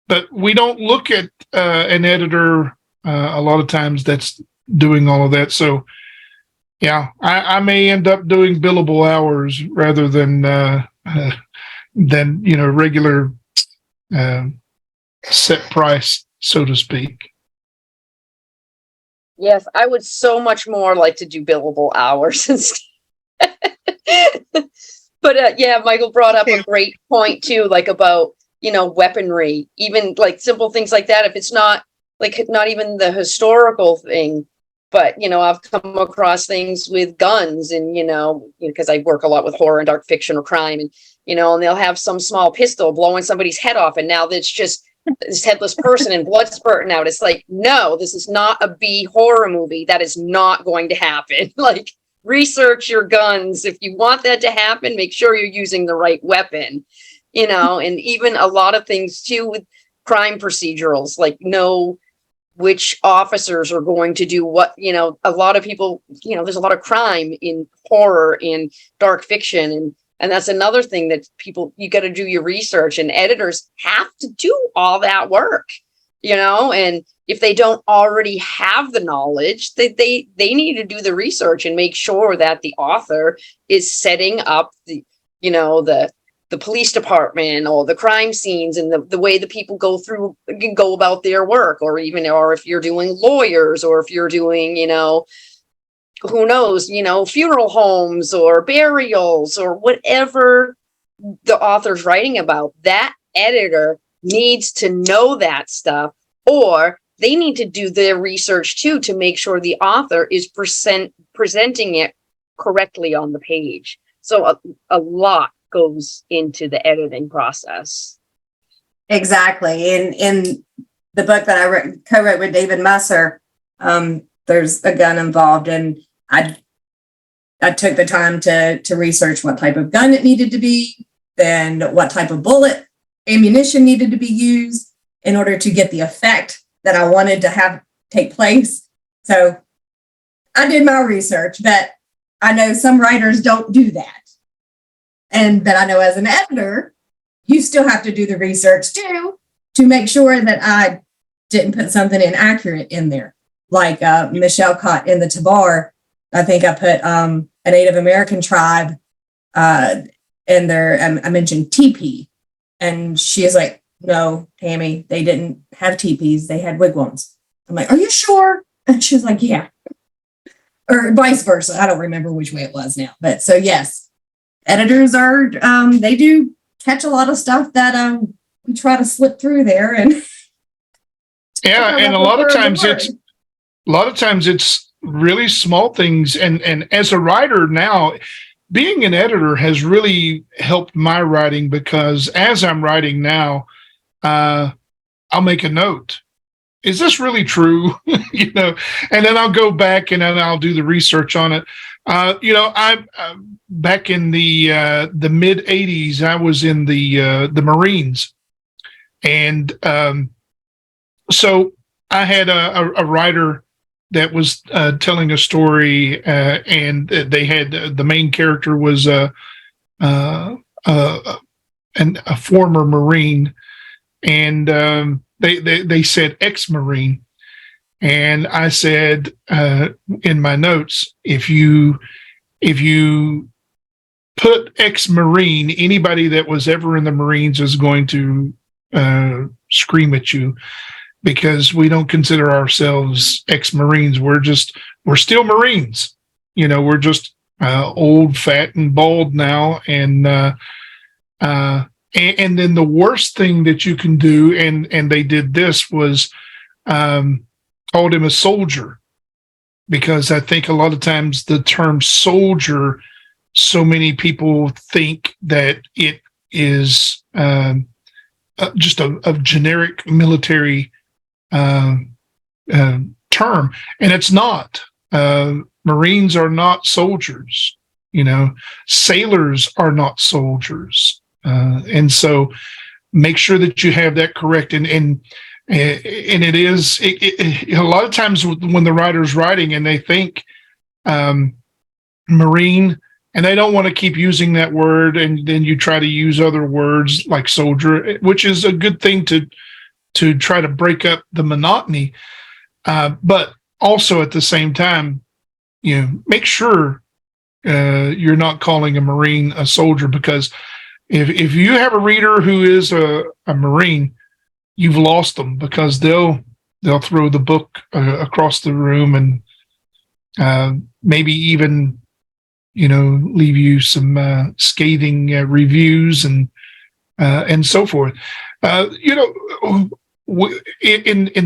but we don't look at an editor a lot of times that's doing all of that. So yeah, I may end up doing billable hours rather than regular set price, so to speak. Yes, I would so much more like to do billable hours instead. But yeah, Michael brought up a great point too, like about, weaponry, even like simple things like that. If it's not even the historical thing, but I've come across things with guns and, because I work a lot with horror and dark fiction or crime, and, and they'll have some small pistol blowing somebody's head off. And now it's just this headless person and blood spurting out. It's like, no, this is not a B horror movie. That is not going to happen. Like, research your guns. If you want that to happen, make sure you're using the right weapon, and even a lot of things too with crime procedurals, like know which officers are going to do what. A lot of people, there's a lot of crime in horror and dark fiction, and that's another thing that you got to do your research, and editors have to do all that work, and if they don't already have the knowledge, they need to do the research and make sure that the author is setting up the police department or the crime scenes and the way the people go about their work, or if you're doing lawyers, or if you're doing, who knows, funeral homes or burials or whatever the author's writing about, that editor needs to know that stuff, or they need to do their research too, to make sure the author is presenting it correctly on the page. So a lot goes into the editing process. Exactly. In the book that I co-wrote with David Musser, there's a gun involved, and I took the time to research what type of gun it needed to be, then what type of bullet ammunition needed to be used in order to get the effect that I wanted to have take place. So I did my research, but I know some writers don't do that. But I know as an editor, you still have to do the research too, to make sure that I didn't put something inaccurate in there. Like Michelle caught in the Tabar, I think I put a Native American tribe in there. I mentioned teepee, and she is like, "No, Tammy, they didn't have teepees. They had wigwams." I'm like, "Are you sure?" And she's like, "Yeah," or vice versa. I don't remember which way it was now, but so yes. Editors are, they do catch a lot of stuff that we try to slip through there. And yeah, and a lot of times it's really small things. And as a writer now, being an editor has really helped my writing, because as I'm writing now, I'll make a note. Is this really true? And then I'll go back and then I'll do the research on it. I back in the mid '80s, I was in the Marines, and so I had a writer that was telling a story, and they had the main character was a former Marine, and they said ex-Marine. And I said in my notes, if you put ex-Marine, anybody that was ever in the Marines is going to scream at you, because we don't consider ourselves ex-Marines. We're still Marines. We're just old, fat, and bald now. And then the worst thing that you can do, and they did this, was called him a soldier, because I think a lot of times the term soldier, so many people think that it is just a generic military term, and it's not. Marines are not soldiers. Sailors are not soldiers, and so make sure that you have that correct. And it is a lot of times when the writer's writing and they think Marine, and they don't want to keep using that word, and then you try to use other words like soldier, which is a good thing to try to break up the monotony, but also at the same time, make sure you're not calling a Marine a soldier, because If you have a reader who is a Marine, you've lost them, because they'll throw the book across the room, and maybe even leave you some scathing reviews and so forth. In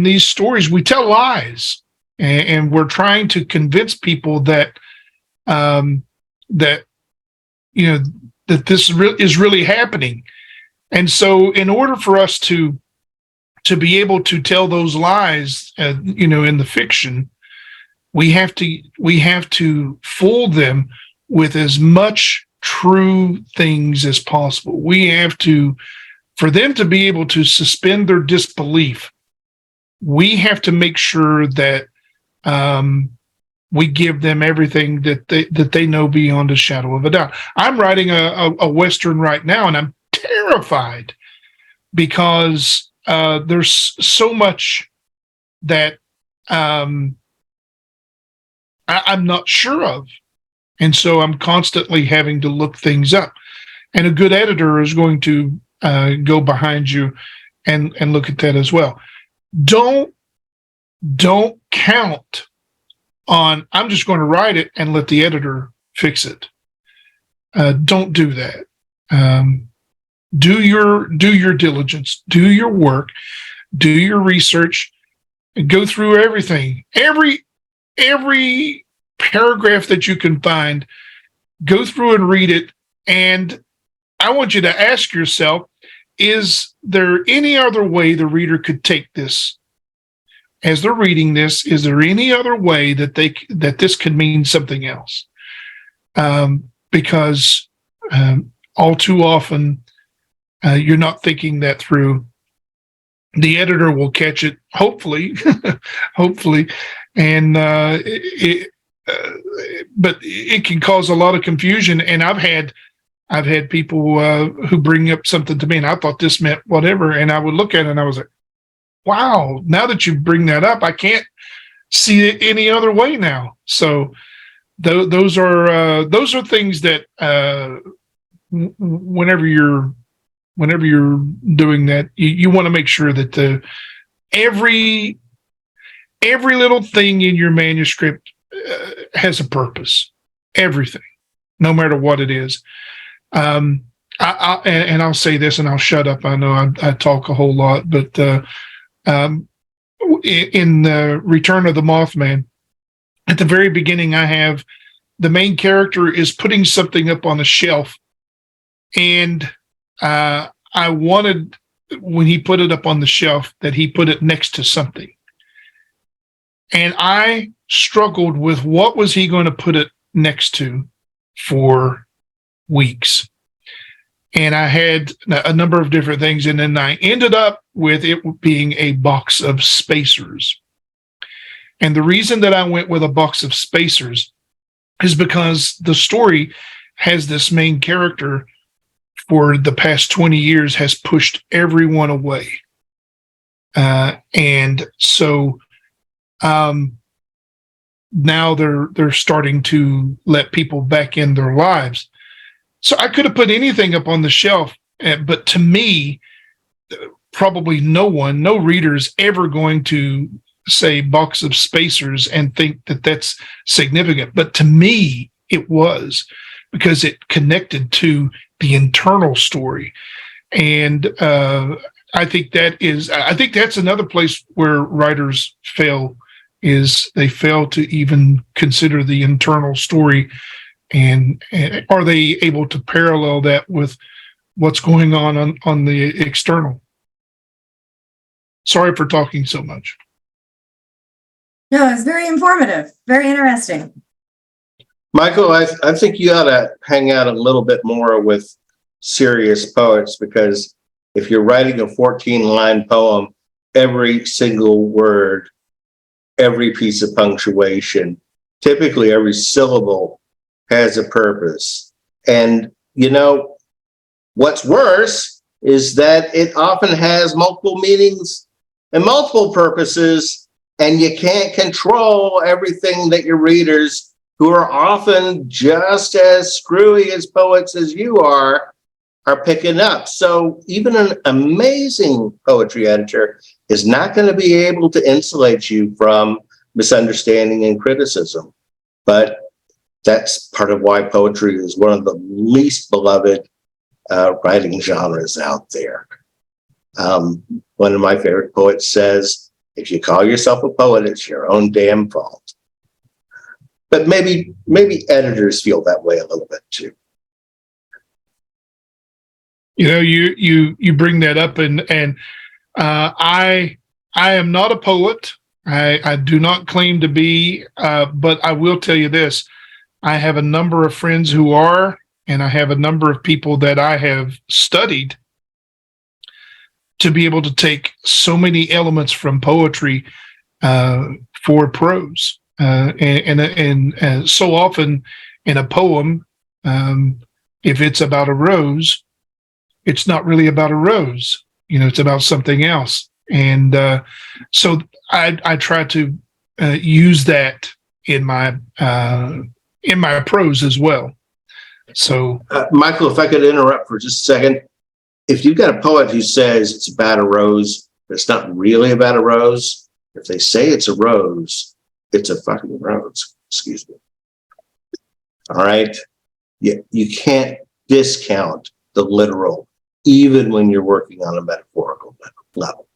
these stories, we tell lies, and we're trying to convince people that that this is really happening. And so, in order for us to be able to tell those lies, in the fiction, we have to fool them with as much true things as possible. We have to, for them to be able to suspend their disbelief, we have to make sure that we give them everything that they know beyond a shadow of a doubt. I'm writing a Western right now, and I'm terrified because there's so much that I'm not sure of. And so I'm constantly having to look things up. And a good editor is going to go behind you and look at that as well. Don't count on, I'm just going to write it and let the editor fix it. Don't do that. Do your diligence, do your work, do your research, and go through everything. Every paragraph that you can find, go through and read it. And I want you to ask yourself, is there any other way the reader could take this? As they're reading this, is there any other way that this could mean something else? Because all too often, you're not thinking that through. The editor will catch it, hopefully, and but it can cause a lot of confusion. And I've had people who bring up something to me, and I thought this meant whatever, and I would look at it and I was like, wow, now that you bring that up, I can't see it any other way now. So those are things that whenever you're doing that, you want to make sure that every little thing in your manuscript has a purpose. Everything, no matter what it is. I'll say this and I'll shut up. I know I talk a whole lot, but in the Return of the Mothman, at the very beginning, I have the main character is putting something up on a shelf, and I wanted, when he put it up on the shelf, that he put it next to something. And I struggled with what was he going to put it next to for weeks. And I had a number of different things. And then I ended up with it being a box of spacers. And the reason that I went with a box of spacers is because the story has this main character for the past 20 years has pushed everyone away. And so now they're starting to let people back in their lives. So I could have put anything up on the shelf, but to me, probably no reader is ever going to say box of spacers and think that that's significant. But to me, it was, because it connected to the internal story. And I think that's another place where writers fail, is they fail to even consider the internal story. And are they able to parallel that with what's going on the external? Sorry for talking so much. No, it's very informative, very interesting. Michael, I think you ought to hang out a little bit more with serious poets, because if you're writing a 14-line poem, every single word, every piece of punctuation, typically every syllable has a purpose. And, what's worse is that it often has multiple meanings and multiple purposes, and you can't control everything that your readers, who are often just as screwy as poets as you are are picking up. So even an amazing poetry editor is not going to be able to insulate you from misunderstanding and criticism. But that's part of why poetry is one of the least beloved writing genres out there. One of my favorite poets says, if you call yourself a poet, it's your own damn fault. But maybe editors feel that way a little bit too. You bring that up, and I am not a poet. I do not claim to be, but I will tell you this: I have a number of friends who are, and I have a number of people that I have studied to be able to take so many elements from poetry for prose, and so often in a poem, if it's about a rose, it's not really about a rose. It's about something else. And so I try to use that in my prose as well. So, Michael, if I could interrupt for just a second, if you've got a poet who says it's about a rose, but it's not really about a rose, if they say it's a rose, it's a fucking rose. Excuse me. All right. You can't discount the literal, even when you're working on a metaphorical level.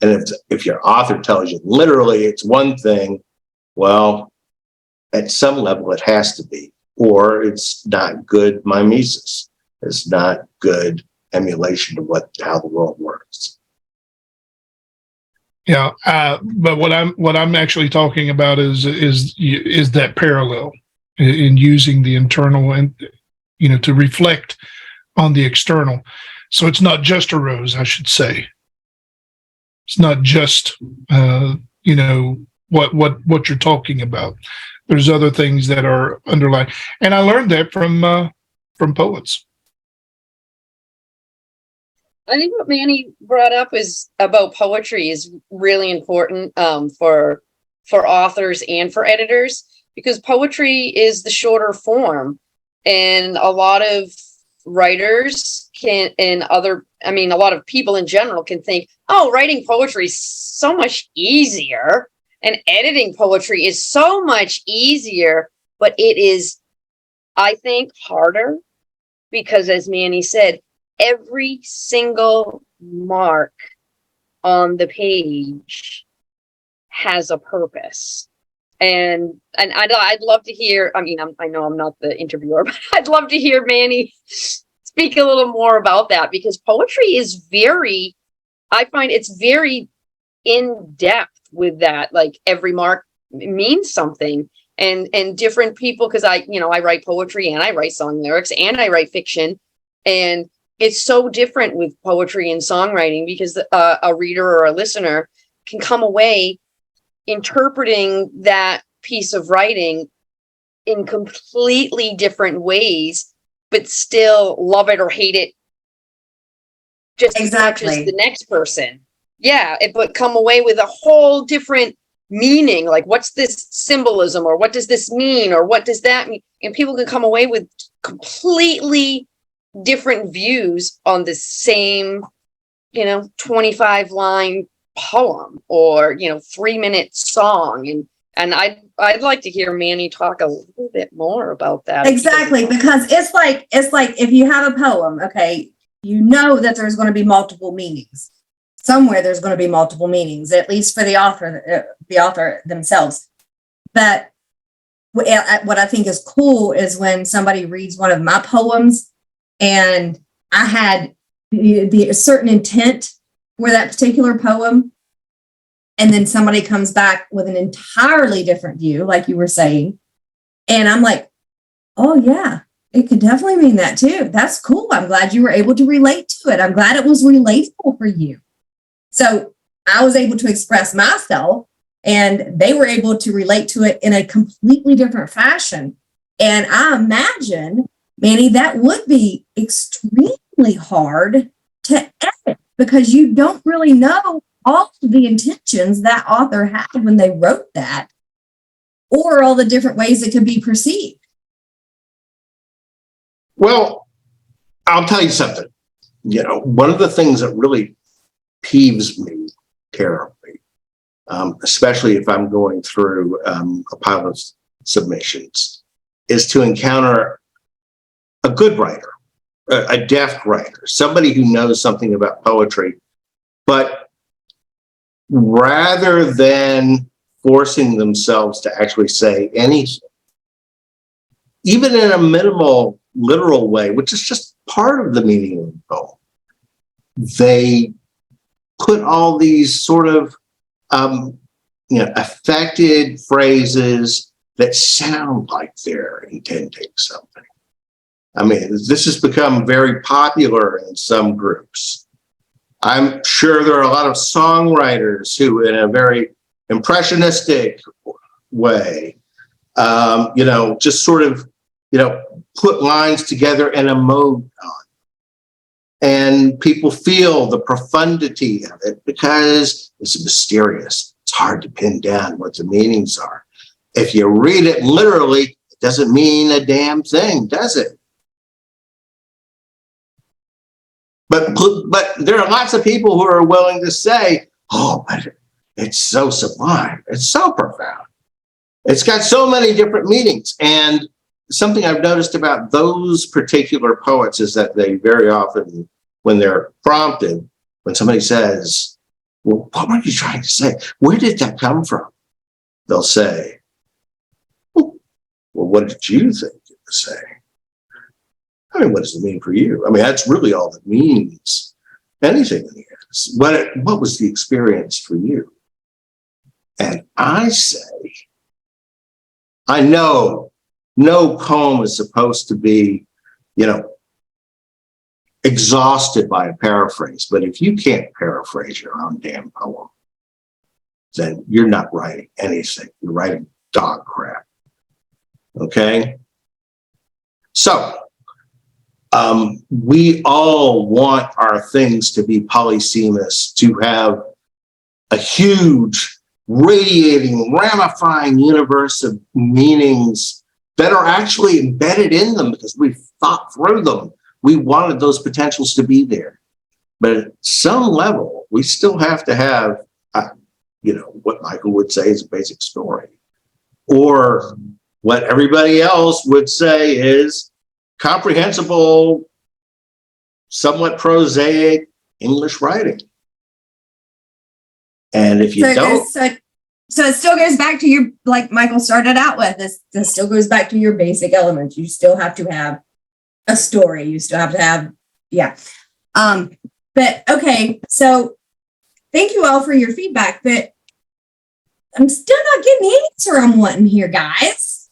And if your author tells you literally it's one thing, well, at some level it has to be, or it's not good mimesis. It's not good emulation of how the world works. Yeah, but what I'm actually talking about is that parallel in using the internal and to reflect on the external. So it's not just a rose, I should say. It's not just what you're talking about. There's other things that are underlying, and I learned that from poets. I think what Manny brought up is about poetry is really important for authors and for editors, because poetry is the shorter form, and a lot of writers a lot of people in general can think, oh, writing poetry is so much easier and editing poetry is so much easier, but it is, I think, harder, because as Manny said, every single mark on the page has a purpose. And I'd love to hear, I know I'm not the interviewer, but I'd love to hear Manny speak a little more about that, because poetry is I find it's very in depth with that. Like every mark means something, and different people, because I write poetry and I write song lyrics and I write fiction, and it's so different with poetry and songwriting, because a reader or a listener can come away interpreting that piece of writing in completely different ways, but still love it or hate it just Exactly. as much as the next person. Yeah, but come away with a whole different meaning. Like, what's this symbolism, or what does this mean, or what does that mean? And people can come away with completely different views on the same, 25 line poem or 3-minute song, and I'd like to hear Manny talk a little bit more about that. Exactly, because it's like if you have a poem, okay, that there's going to be multiple meanings. Somewhere there's going to be multiple meanings, at least for the author themselves. But what I think is cool is when somebody reads one of my poems and I had the certain intent for that particular poem, and then somebody comes back with an entirely different view, like you were saying, and I'm like, oh yeah, it could definitely mean that too. That's cool. I'm glad you were able to relate to it. I'm glad it was relatable for you. So I was able to express myself, and they were able to relate to it in a completely different fashion. And I imagine, Manny, that would be extremely hard to edit, because you don't really know all of the intentions that author had when they wrote that, or all the different ways it could be perceived. Well, I'll tell you something. You know, one of the things that really peeves me terribly, especially if I'm going through a pile of submissions, is to encounter a good writer, a deft writer, somebody who knows something about poetry, but rather than forcing themselves to actually say anything, even in a minimal literal way, which is just part of the meaning of the poem, they put all these sort of affected phrases that sound like they're intending something. I mean, this has become very popular in some groups. I'm sure there are a lot of songwriters who, in a very impressionistic way, just sort of, put lines together in a mode on. And people feel the profundity of it because it's mysterious. It's hard to pin down what the meanings are. If you read it literally, it doesn't mean a damn thing, does it? But there are lots of people who are willing to say, oh, but it's so sublime. It's so profound. It's got so many different meanings. And something I've noticed about those particular poets is that they very often, when they're prompted, when somebody says, well, what were you trying to say? Where did that come from? They'll say, well, what did you think it was saying? I mean, what does it mean for you? I mean, that's really all that means anything in the end. What was the experience for you? And I say, I know no poem is supposed to be, exhausted by a paraphrase. But if you can't paraphrase your own damn poem, then you're not writing anything. You're writing dog crap. Okay? So, we all want our things to be polysemous, to have a huge, radiating, ramifying universe of meanings that are actually embedded in them because we've thought through them. We wanted those potentials to be there. But at some level, we still have to have, what Michael would say is a basic story. Or what everybody else would say is comprehensible, somewhat prosaic English writing. And if you don't... So it still goes back to your, like Michael started out with, this still goes back to your basic elements. You still have to have a story. You still have to have, yeah. But okay, so thank you all for your feedback, but I'm still not getting the answer I'm wanting here, guys.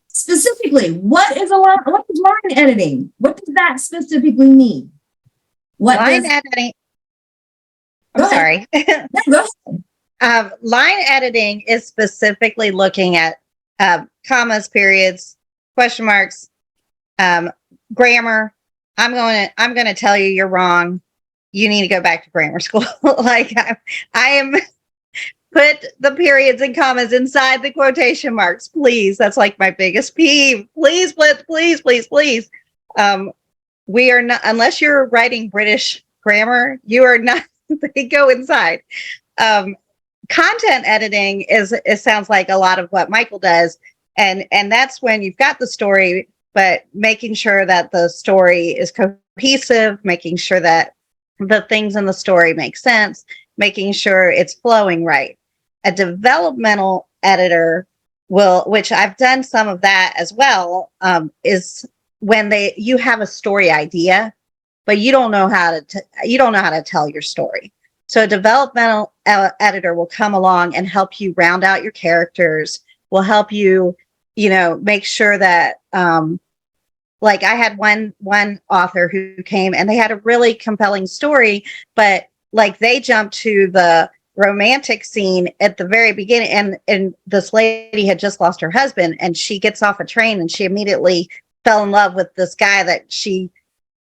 Specifically, what is line editing? What does that specifically mean? Line editing. I'm sorry. No, go ahead. Line editing is specifically looking at commas, periods, question marks, grammar. I'm going to tell you you're wrong. You need to go back to grammar school. Like I am put the periods and commas inside the quotation marks, please. That's like my biggest peeve. Please, please, please, please. We are not, unless you're writing British grammar, you are not, they go inside. Content editing it sounds like a lot of what Michael does. And that's when you've got the story, but making sure that the story is cohesive, making sure that the things in the story make sense, making sure it's flowing right. A developmental editor will, which I've done some of that as well, is when you have a story idea, but you don't know how to tell your story. So a developmental editor will come along and help you round out your characters, will help you, make sure that, like I had one author who came and they had a really compelling story, but like they jumped to the romantic scene at the very beginning, and this lady had just lost her husband, and she gets off a train and she immediately fell in love with this guy that she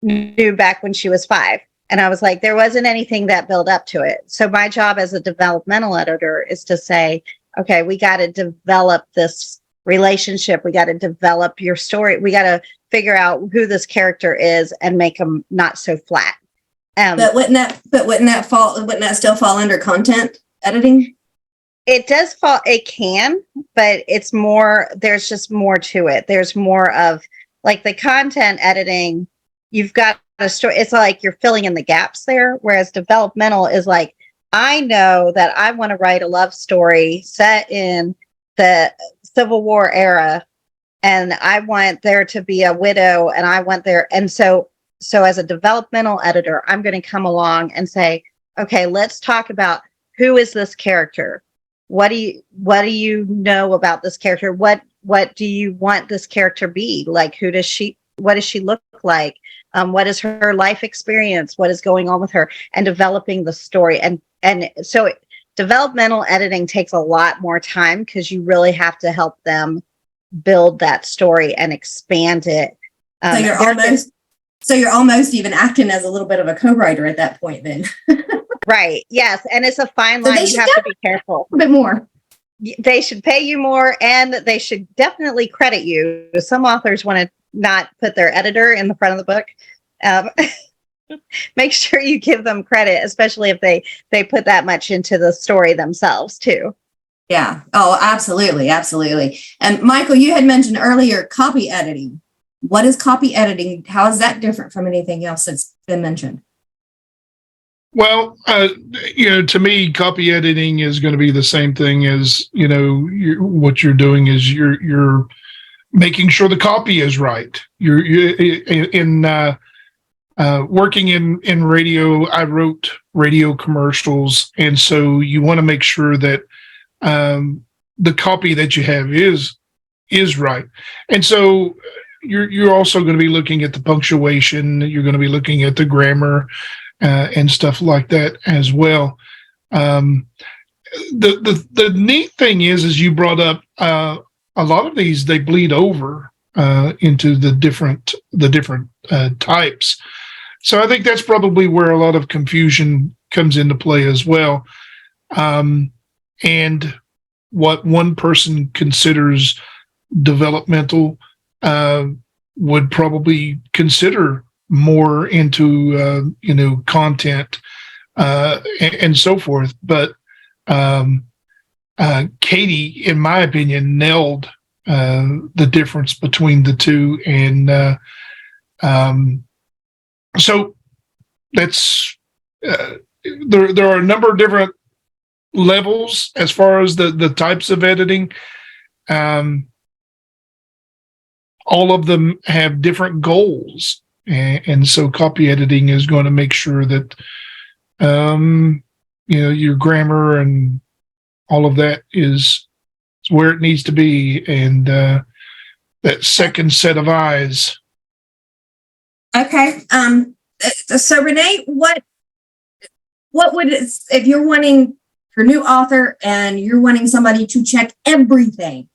knew back when she was 5. And I was like, there wasn't anything that built up to it. So my job as a developmental editor is to say, okay, we got to develop this relationship. We got to develop your story. We got to figure out who this character is and make them not so flat. But wouldn't that still fall under content editing? It does fall, it can, but it's more, there's just more to it. There's more of like the content editing, you've got a story, it's like you're filling in the gaps there. Whereas developmental is like, I know that I want to write a love story set in the Civil War era, and I want there to be a widow, and I want there, and so as a developmental editor, I'm going to come along and say, okay, let's talk about who is this character? What do you know about this character? What do you want this character be? Like, what does she look like? What is her life experience? What is going on with her? And developing the story. And so developmental editing takes a lot more time because you really have to help them build that story and expand it. So you're almost even acting as a little bit of a co-writer at that point then. Right. Yes. And it's a fine line. You have to be careful. A bit more. They should pay you more, and they should definitely credit you. Some authors want to not put their editor in the front of the book. Make sure you give them credit, especially if they put that much into the story themselves too. Yeah. Oh, absolutely. Absolutely. And Michael, you had mentioned earlier copy editing. What is copy editing? How is that different from anything else that's been mentioned? Well, to me, copy editing is going to be the same thing as, what you're doing is you're making sure the copy is right. You're in working in radio. I wrote radio commercials, and so you want to make sure that the copy that you have is right. And so you're also going to be looking at the punctuation. You're going to be looking at the grammar. And stuff like that as well. The neat thing is you brought up a lot of these, they bleed over into the different types. So I think that's probably where a lot of confusion comes into play as well. And what one person considers developmental would probably consider more into content and so forth. But Katie, in my opinion, nailed the difference between the two, and so that's there are a number of different levels as far as the types of editing. All of them have different goals. And so copy editing is going to make sure that, your grammar and all of that is where it needs to be. And that second set of eyes. Okay. So Renee, what would it, if you're wanting your new author and you're wanting somebody to check everything?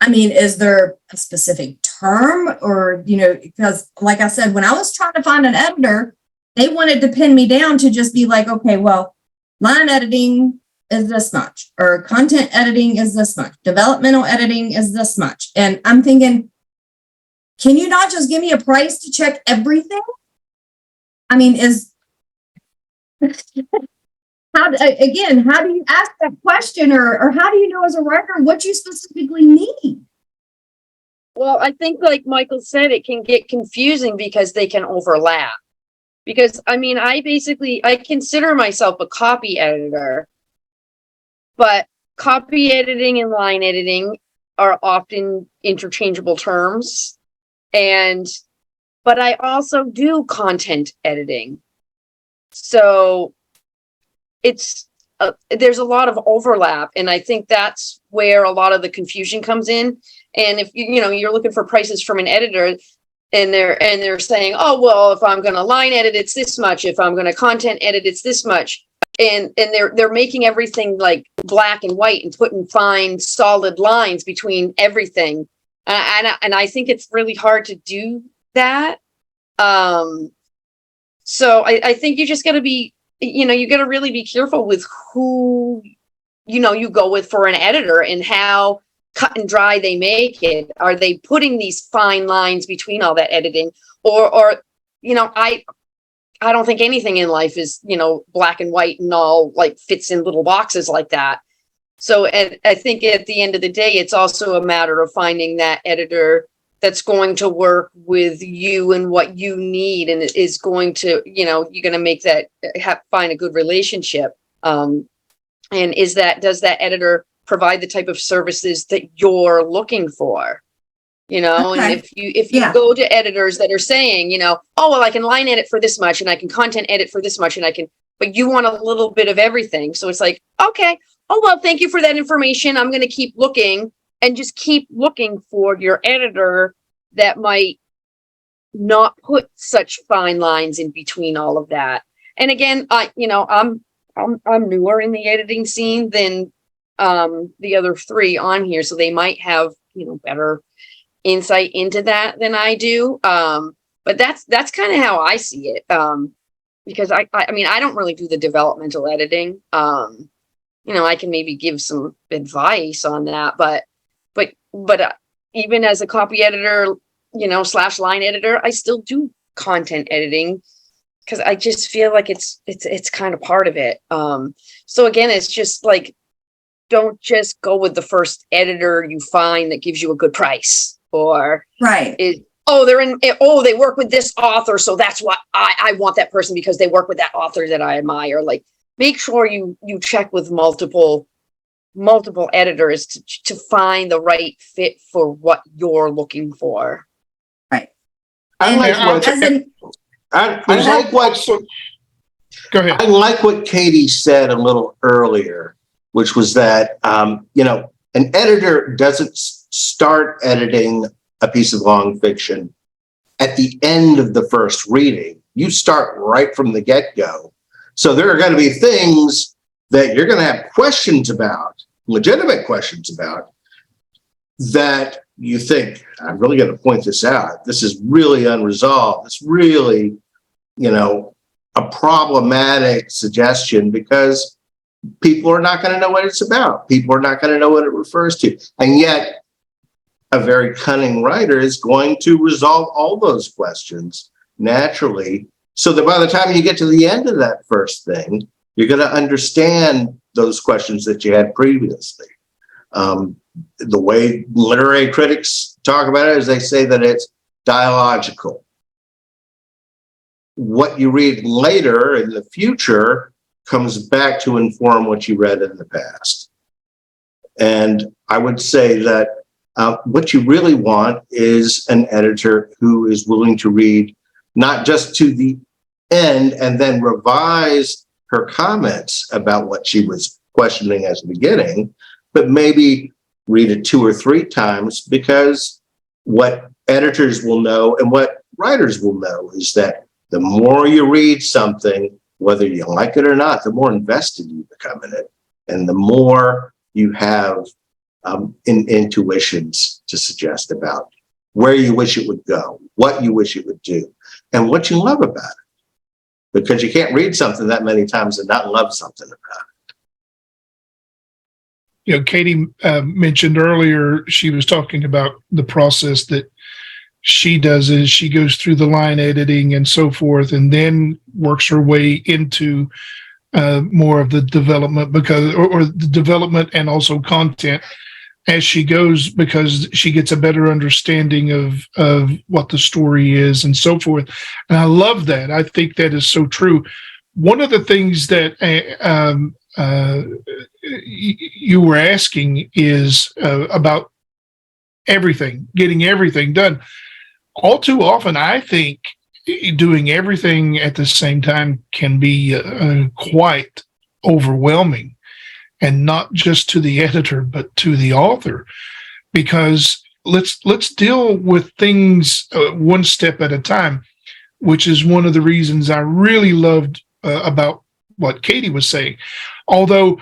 I mean, is there a specific term or, because like I said, when I was trying to find an editor, they wanted to pin me down to just be like, okay, well, line editing is this much, or content editing is this much, developmental editing is this much. And I'm thinking, can you not just give me a price to check everything? I mean, how do you ask that question, or how do you know as a writer what you specifically need? Well, I think like Michael said, it can get confusing because they can overlap. Because I mean, I consider myself a copy editor, but copy editing and line editing are often interchangeable terms. But I also do content editing. So there's a lot of overlap, and I think that's where a lot of the confusion comes in. And if you're looking for prices from an editor, and they're saying, oh well, if I'm going to line edit, it's this much. If I'm going to content edit, it's this much. And they're making everything like black and white and putting fine, solid lines between everything. And I think it's really hard to do that. So I think you just got to be. You got to really be careful with who, you go with for an editor, and how cut and dry they make it? Are they putting these fine lines between all that editing? Or I don't think anything in life is, black and white and all like fits in little boxes like that. So I think at the end of the day, it's also a matter of finding that editor that's going to work with you and what you need, and is going to, you're going to make that find a good relationship. And does that editor provide the type of services that you're looking for? And if you go to editors that are saying, oh, well, I can line edit for this much and I can content edit for this much but you want a little bit of everything. So it's like, okay, oh, well, thank you for that information. I'm going to keep looking and just keep looking for your editor that might not put such fine lines in between all of that. And again, I'm newer in the editing scene than the other three on here. So they might have, better insight into that than I do. But that's kind of how I see it. Because I don't really do the developmental editing. I can maybe give some advice on that, but even as a copy editor, / line editor, I still do content editing because I just feel like it's kind of part of it. So again, it's just like, don't just go with the first editor you find that gives you a good price, or they work with this author, so that's why I want that person because they work with that author that I admire. Like, make sure you check with multiple editors to find the right fit for what you're looking for. Right. I like what Katie said a little earlier, which was that, an editor doesn't start editing a piece of long fiction at the end of the first reading. You start right from the get-go. So there are going to be things that you're going to have questions about, legitimate questions about, that you think, I'm really going to point this out. This is really unresolved. It's really, a problematic suggestion because people are not going to know what it's about. People are not going to know what it refers to. And yet, a very cunning writer is going to resolve all those questions naturally, so that by the time you get to the end of that first thing, you're going to understand those questions that you had previously. The way literary critics talk about it is they say that it's dialogical. What you read later in the future comes back to inform what you read in the past. And I would say that what you really want is an editor who is willing to read not just to the end and then revise her comments about what she was questioning at the beginning, but maybe read it 2 or 3 times, because what editors will know and what writers will know is that the more you read something, whether you like it or not, the more invested you become in it, and the more you have intuitions to suggest about where you wish it would go, what you wish it would do, and what you love about it. Because you can't read something that many times and not love something about it. Katie mentioned earlier, she was talking about the process that she does is she goes through the line editing and so forth, and then works her way into more of the development or the development and also content as she goes, because she gets a better understanding of what the story is and so forth. And I love that. I think that is so true. One of the things that you were asking is about everything, getting everything done. All too often, I think doing everything at the same time can be quite overwhelming, and not just to the editor, but to the author, because let's deal with things one step at a time, which is one of the reasons I really loved about what Katie was saying. Although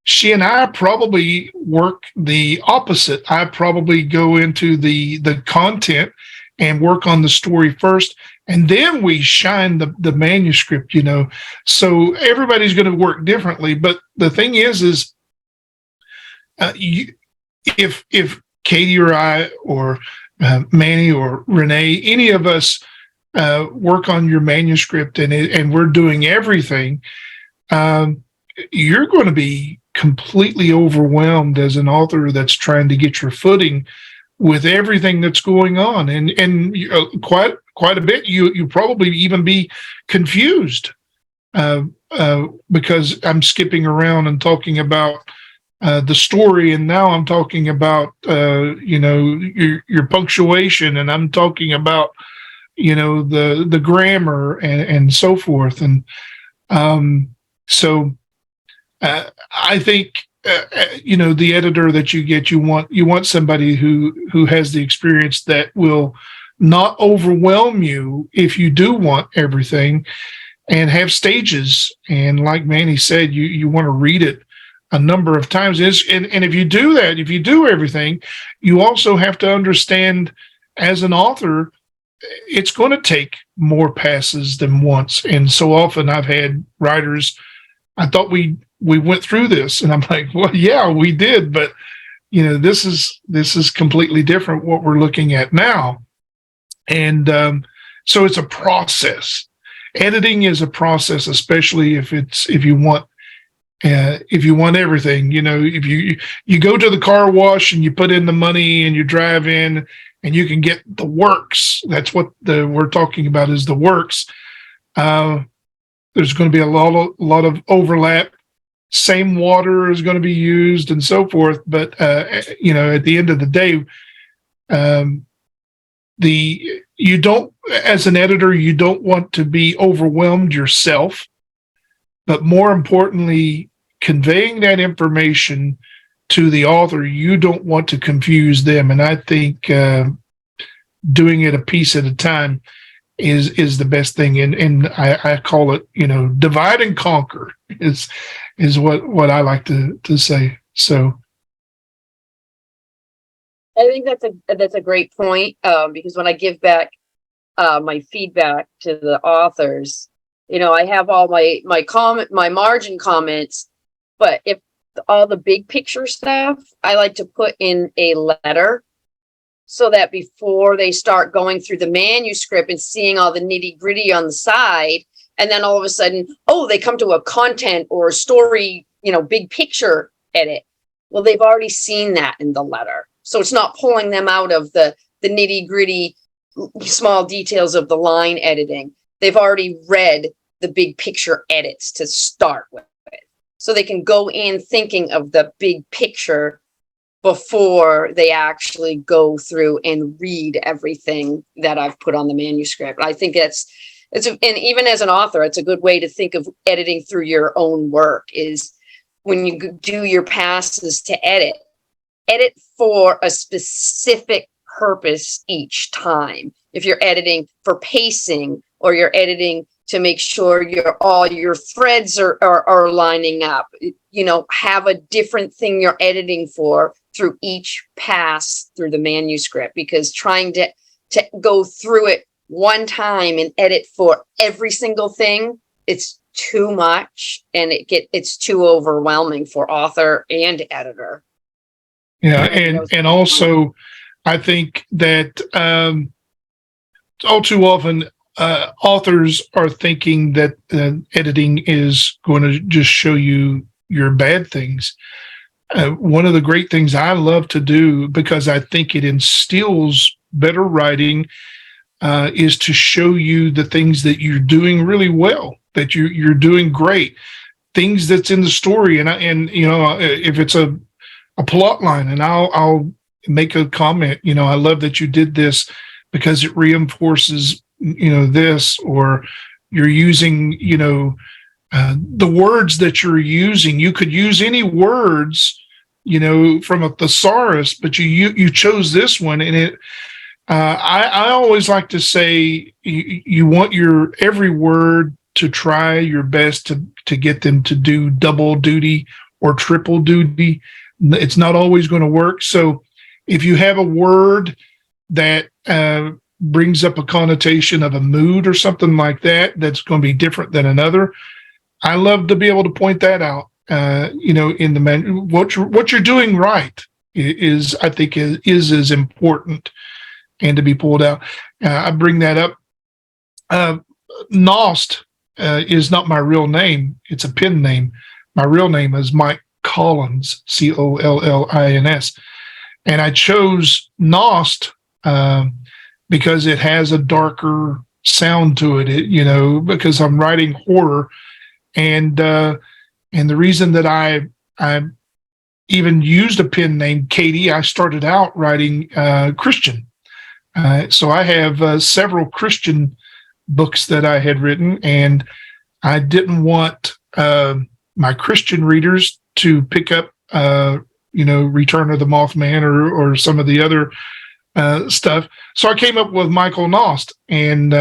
she and I probably work the opposite. I probably go into the content and work on the story first, and then we shine the manuscript, So everybody's going to work differently. But the thing is if Katie or I or Manny or Renee, any of us work on your manuscript and we're doing everything, you're going to be completely overwhelmed as an author that's trying to get your footing with everything that's going on, and quite a bit. You probably even be confused because I'm skipping around and talking about the story, and now I'm talking about your punctuation, and I'm talking about the grammar and so forth, and so I think the editor that you get, you want somebody who has the experience that will not overwhelm you if you do want everything, and have stages. And like Manny said, you want to read it a number of times. And if you do that, if you do everything, you also have to understand as an author, it's going to take more passes than once. And so often I've had writers, I thought we went through this, and I'm like, well, yeah, we did, but this is completely different what we're looking at now. And so it's a process. Editing is a process, especially if you want everything. If you go to the car wash and you put in the money and you drive in and you can get the works. That's what we're talking about, is the works. There's going to be a lot of overlap. Same water is going to be used and so forth. But at the end of the day, you don't, as an editor, you don't want to be overwhelmed yourself, but more importantly, conveying that information to the author, you don't want to confuse them. And I think doing it a piece at a time is the best thing. And I call it, divide and conquer is what I like to say. So I think that's a great point, because when I give back my feedback to the authors, I have all my margin comments, but if all the big picture stuff, I like to put in a letter so that before they start going through the manuscript and seeing all the nitty gritty on the side, and then all of a sudden, they come to a content or a story, big picture edit. Well, they've already seen that in the letter. So it's not pulling them out of the nitty gritty small details of the line editing. They've already read the big picture edits to start with. So they can go in thinking of the big picture before they actually go through and read everything that I've put on the manuscript. I think and even as an author, it's a good way to think of editing through your own work, is when you do your passes to edit for a specific purpose each time. If you're editing for pacing, or you're editing to make sure all your threads are lining up, have a different thing you're editing for through each pass through the manuscript, because trying to go through it one time and edit for every single thing, it's too much, and it's too overwhelming for author and editor. Yeah, and also I think that all too often authors are thinking that editing is going to just show you your bad things. One of the great things I love to do, because I think it instills better writing, is to show you the things that you're doing really well, that you're doing great, things that's in the story. And if it's a plot line, and I'll make a comment, I love that you did this because it reinforces, this, or you're using, the words that you're using. You could use any words, from a thesaurus, but you chose this one. And it, I always like to say, you want your every word to try your best to get them to do double duty or triple duty. It's not always going to work. So if you have a word that brings up a connotation of a mood or something like that, that's going to be different than another, I love to be able to point that out, in the what you're doing right, is I think is as important and to be pulled out. I bring that up. Knost is not my real name. It's a pen name. My real name is Mike Collins, Collins. And I chose Knost because it has a darker sound to it, because I'm writing horror. And the reason that I even used a pen name, Katie, I started out writing Christian. So I have several Christian books that I had written, and I didn't want my Christian readers to pick up, Return of the Mothman or some of the other stuff. So I came up with Michael Knost, and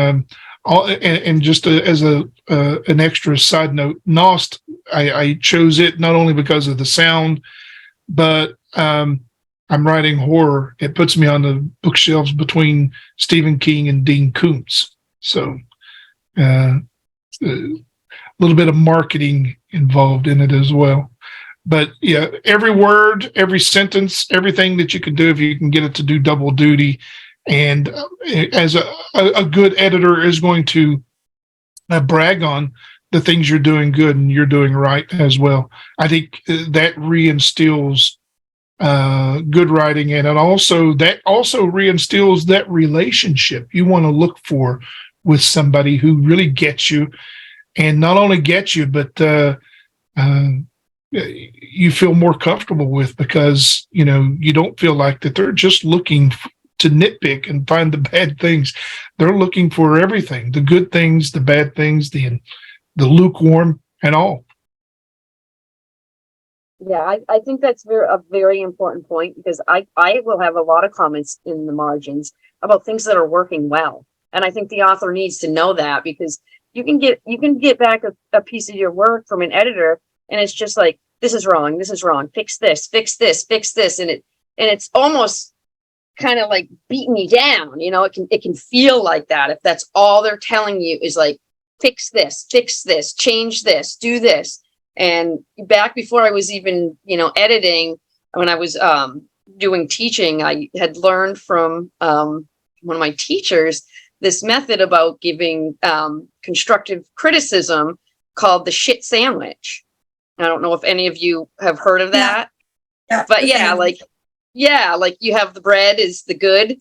just as an extra side note, Knost, I chose it not only because of the sound, but I'm writing horror. It puts me on the bookshelves between Stephen King and Dean Koontz. So a little bit of marketing involved in it as well. But yeah, every word, every sentence, everything that you can do, if you can get it to do double duty. And as a good editor is going to brag on the things you're doing good and you're doing right as well. I think that reinstills good writing, and it also reinstills that relationship you want to look for with somebody who really gets you, and not only gets you, but you feel more comfortable with, because you don't feel like that they're just looking to nitpick and find the bad things. They're looking for everything, the good things, the bad things, the lukewarm, and all. Yeah, I think that's a very important point, because I will have a lot of comments in the margins about things that are working well. And I think the author needs to know that, because you can get back a piece of your work from an editor, and it's just like, this is wrong, fix this, and it's almost kind of like beating you down. It can feel like that if that's all they're telling you is like, fix this, change this, do this. And back before I was even, editing, when I was doing teaching, I had learned from one of my teachers this method about giving constructive criticism called the shit sandwich. I don't know if any of you have heard of that. Yeah. But like you have the bread is the good,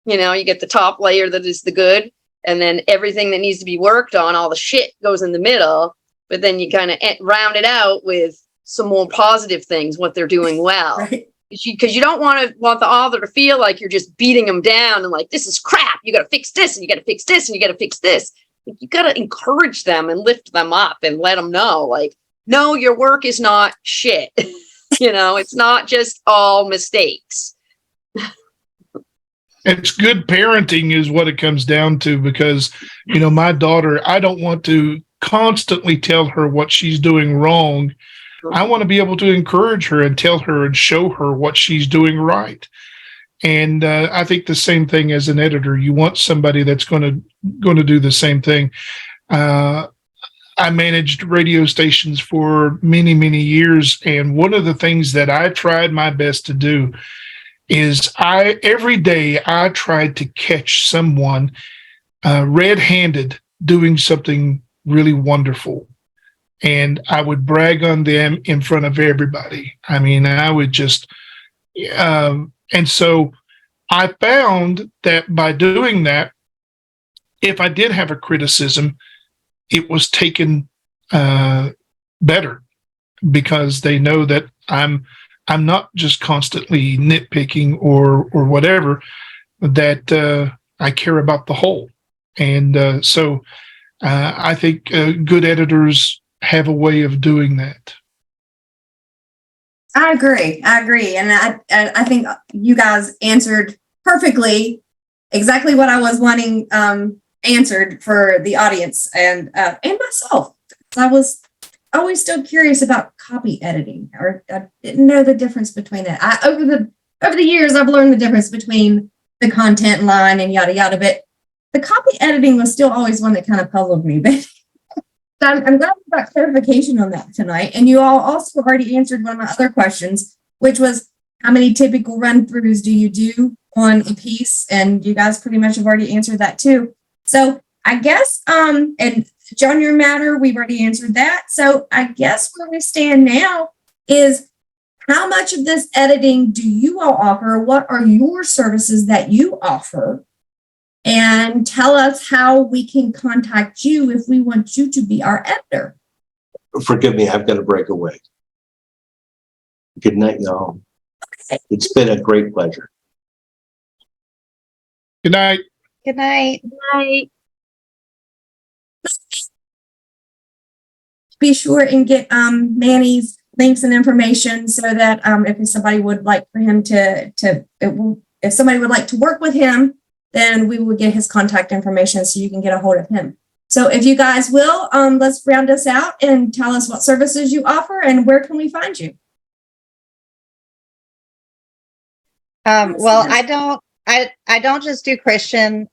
you get the top layer that is the good, and then everything that needs to be worked on, all the shit goes in the middle. But then you kind of round it out with some more positive things, what they're doing well. Right. Because you don't want the author to feel like you're just beating them down and like, this is crap. You got to fix this, and you got to fix this, and you got to fix this. You got to encourage them and lift them up and let them know, like, no, your work is not shit. It's not just all mistakes. It's good parenting is what it comes down to, because, my daughter, I don't want to constantly tell her what she's doing wrong. I want to be able to encourage her and tell her and show her what she's doing right. And I think the same thing as an editor. You want somebody that's going to do the same thing. I managed radio stations for many, many years, and one of the things that I tried my best to do is every day I tried to catch someone red-handed doing something really wonderful, and I would brag on them in front of everybody. I mean, I would just, and so I found that by doing that, if I did have a criticism, it was taken better, because they know that I'm not just constantly nitpicking or whatever, that I care about the whole. And so I think good editors have a way of doing that. I agree. And I think you guys answered perfectly exactly what I was wanting answered for the audience and myself. I was always still curious about copy editing, or I didn't know the difference between that. Over the years, I've learned the difference between the content line and yada yada, but the copy editing was still always one that kind of puzzled me. But I'm glad we got clarification on that tonight. And you all also already answered one of my other questions, which was, how many typical run throughs do you do on a piece? And you guys pretty much have already answered that too. So I guess, and genre matter, we've already answered that. So I guess where we stand now is, how much of this editing do you all offer? What are your services that you offer? And tell us how we can contact you if we want you to be our editor. Forgive me, I've got to break away. Good night, y'all. It's been a great pleasure. Good night. Good night. Right. Be sure and get Manny's links and information so that if somebody would like for him if somebody would like to work with him, then we will get his contact information so you can get a hold of him. So if you guys will, let's round us out and tell us what services you offer and where can we find you? Well, I don't just do Christian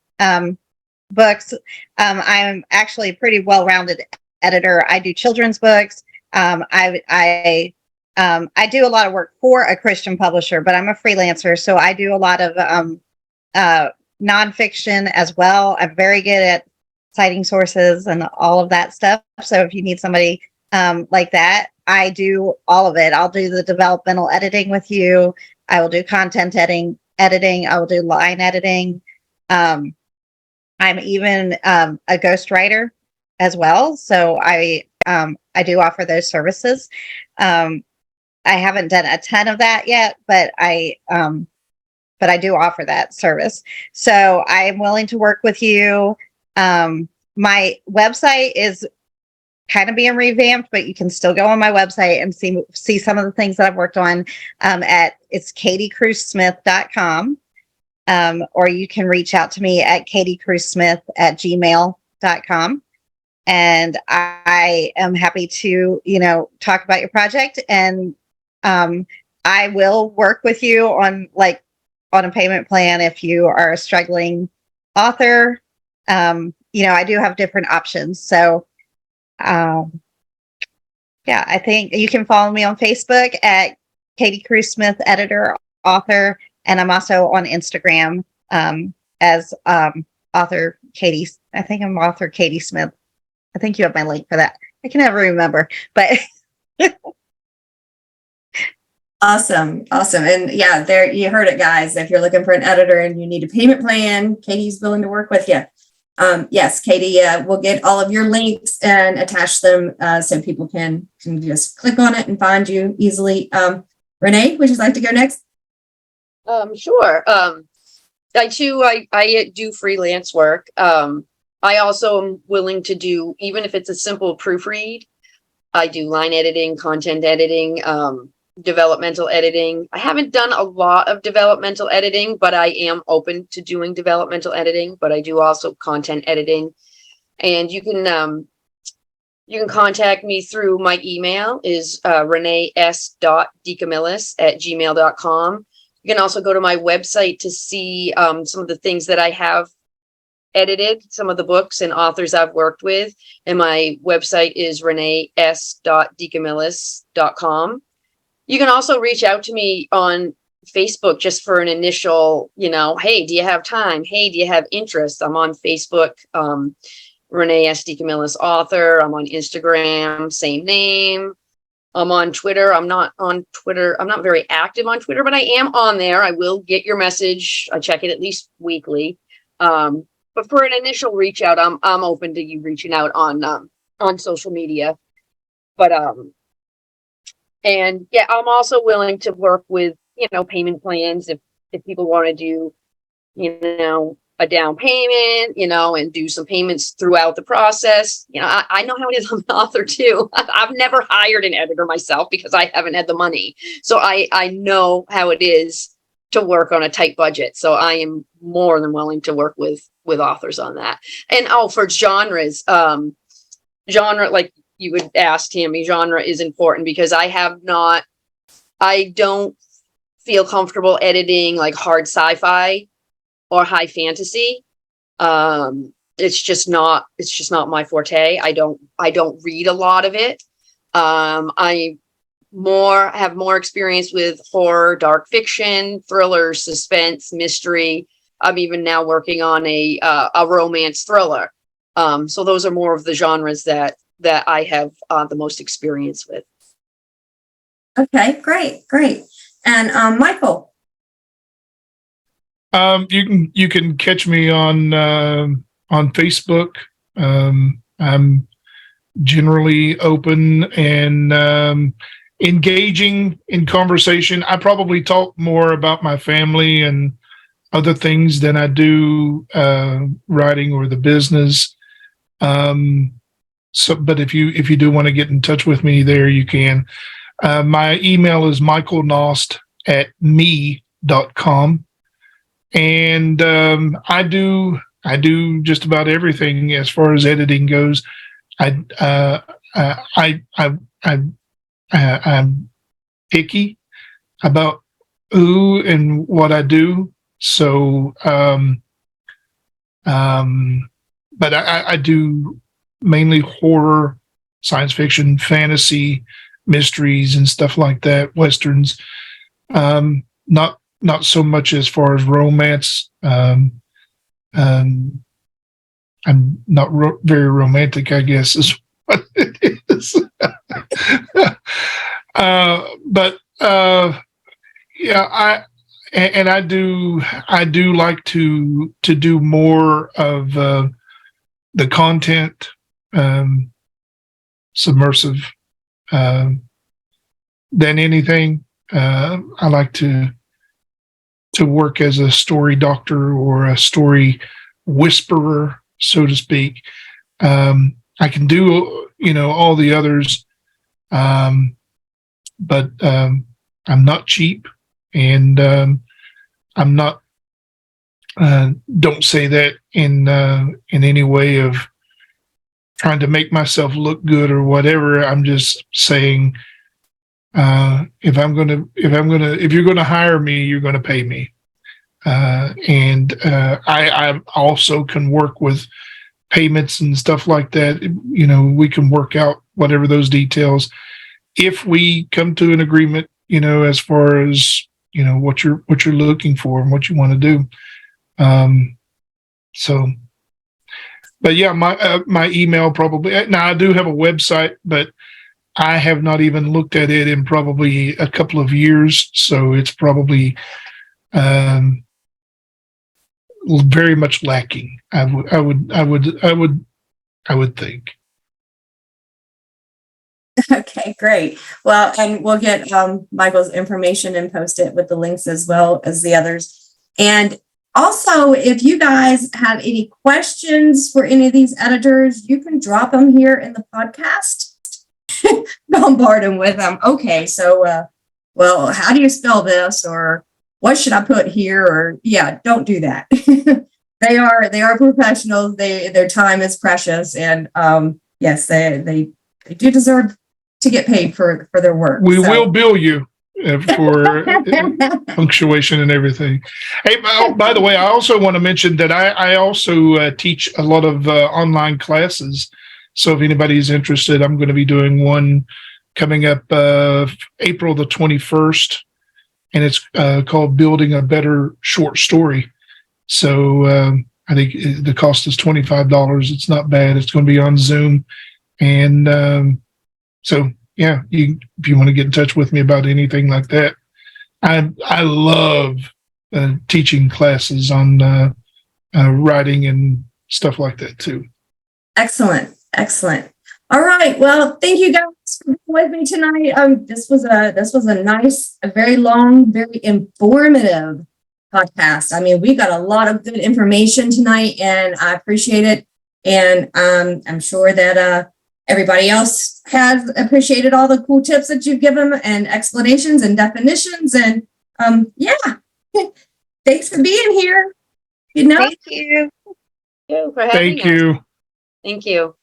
books. I'm actually a pretty well-rounded editor. I do children's books. I do a lot of work for a Christian publisher, but I'm a freelancer, so I do a lot of nonfiction as well. I'm very good at citing sources and all of that stuff. So if you need somebody like that, I do all of it. I'll do the developmental editing with you. I will do content editing. I will do line editing. I'm even a ghostwriter as well. So I do offer those services. I haven't done a ton of that yet, but I do offer that service. So I am willing to work with you. My website is kind of being revamped, but you can still go on my website and see some of the things that I've worked on it's katiecruisesmith.com. Or you can reach out to me at katiecruisesmith@gmail.com. And I am happy to, talk about your project. And I will work with you on a payment plan if you are a struggling author. I do have different options. So, I think you can follow me on Facebook at Katie Cruise Smith, editor, author, and I'm also on Instagram as author Katie. I think I'm author Katie Smith. I think you have my link for that. I can never remember, but Awesome. And yeah, there you heard it, guys. If you're looking for an editor and you need a payment plan, Katie's willing to work with you. Yes, Katie will get all of your links and attach them so people can just click on it and find you easily. Renee, would you like to go next? Sure. I do freelance work. I also am willing to do, even if it's a simple proofread, I do line editing, content editing, developmental editing. I haven't done a lot of developmental editing, but I am open to doing developmental editing, but I do also content editing. And you can contact me through my email is renees.decamillis@gmail.com. You can also go to my website to see some of the things that I have edited, some of the books and authors I've worked with. And my website is renees.decamillis.com. You can also reach out to me on Facebook just for an initial, hey, do you have time? Hey, do you have interest? I'm on Facebook, Renee S. DeCamillis author. I'm on Instagram, same name. I'm on Twitter. I'm not on Twitter. I'm not very active on Twitter, but I am on there. I will get your message. I check it at least weekly. But for an initial reach out, I'm open to you reaching out on social media. But and yeah, I'm also willing to work with payment plans if people want to do a down payment, and do some payments throughout the process. I know how it is. I'm an author too. I've never hired an editor myself because I haven't had the money. So I know how it is to work on a tight budget. So I am more than willing to work with authors on that. And for genres, genre, like you would ask Tammy, genre is important because I don't feel comfortable editing like hard sci-fi or high fantasy. It's just not my forte. I don't read a lot of it. I have more experience with horror, dark fiction, thriller, suspense, mystery. I'm even now working on a romance thriller. So those are more of the genres that I have the most experience with. Okay, great. And Michael. You can catch me on Facebook. I'm generally open and engaging in conversation. I probably talk more about my family and other things than I do writing or the business. But if you do want to get in touch with me there, you can. My email is michaelknost@me.com. And I do just about everything as far as editing goes. I'm picky about who and what I do. So, but I do mainly horror, science fiction, fantasy, mysteries, and stuff like that. Westerns. Not so much as far as romance. I'm not very romantic, I guess, is what it is. Yeah, I do like to do more of the content, submersive, than anything. I like to work as a story doctor or a story whisperer, so to speak. I can do, all the others, but I'm not cheap, and I'm not. Don't say that in any way of trying to make myself look good or whatever. I'm just saying, if you're gonna hire me, you're gonna pay me. And I also can work with payments and stuff like that. We can work out whatever those details if we come to an agreement, as far as what you're looking for and what you want to do. But yeah, my email probably. Now I do have a website, but I have not even looked at it in probably a couple of years, so it's probably very much lacking. I would think. Okay, great. Well, and we'll get Michael's information and post it with the links as well as the others. And also, if you guys have any questions for any of these editors, you can drop them here in the podcast. Bombard them with them. Okay, so, well, how do you spell this? Or what should I put here? Or yeah, don't do that. They are professionals. Their time is precious, and yes, they do deserve to get paid for their work. We will bill you for punctuation and everything. Hey, by the way, I also want to mention that I also teach a lot of online classes. So if anybody's interested, I'm going to be doing one coming up April the 21st, and it's called Building a Better Short Story. So I think the cost is $25. It's not bad. It's going to be on Zoom. And so, yeah, if you want to get in touch with me about anything like that, I love teaching classes on writing and stuff like that too. Excellent. All right. Well, thank you guys for being with me tonight. This was a nice, a very long, very informative podcast. I mean, we got a lot of good information tonight, and I appreciate it. And I'm sure that everybody else has appreciated all the cool tips that you've given and explanations and definitions. And yeah, thanks for being here. Thank you. Thank you for having us. Thank you. Thank you.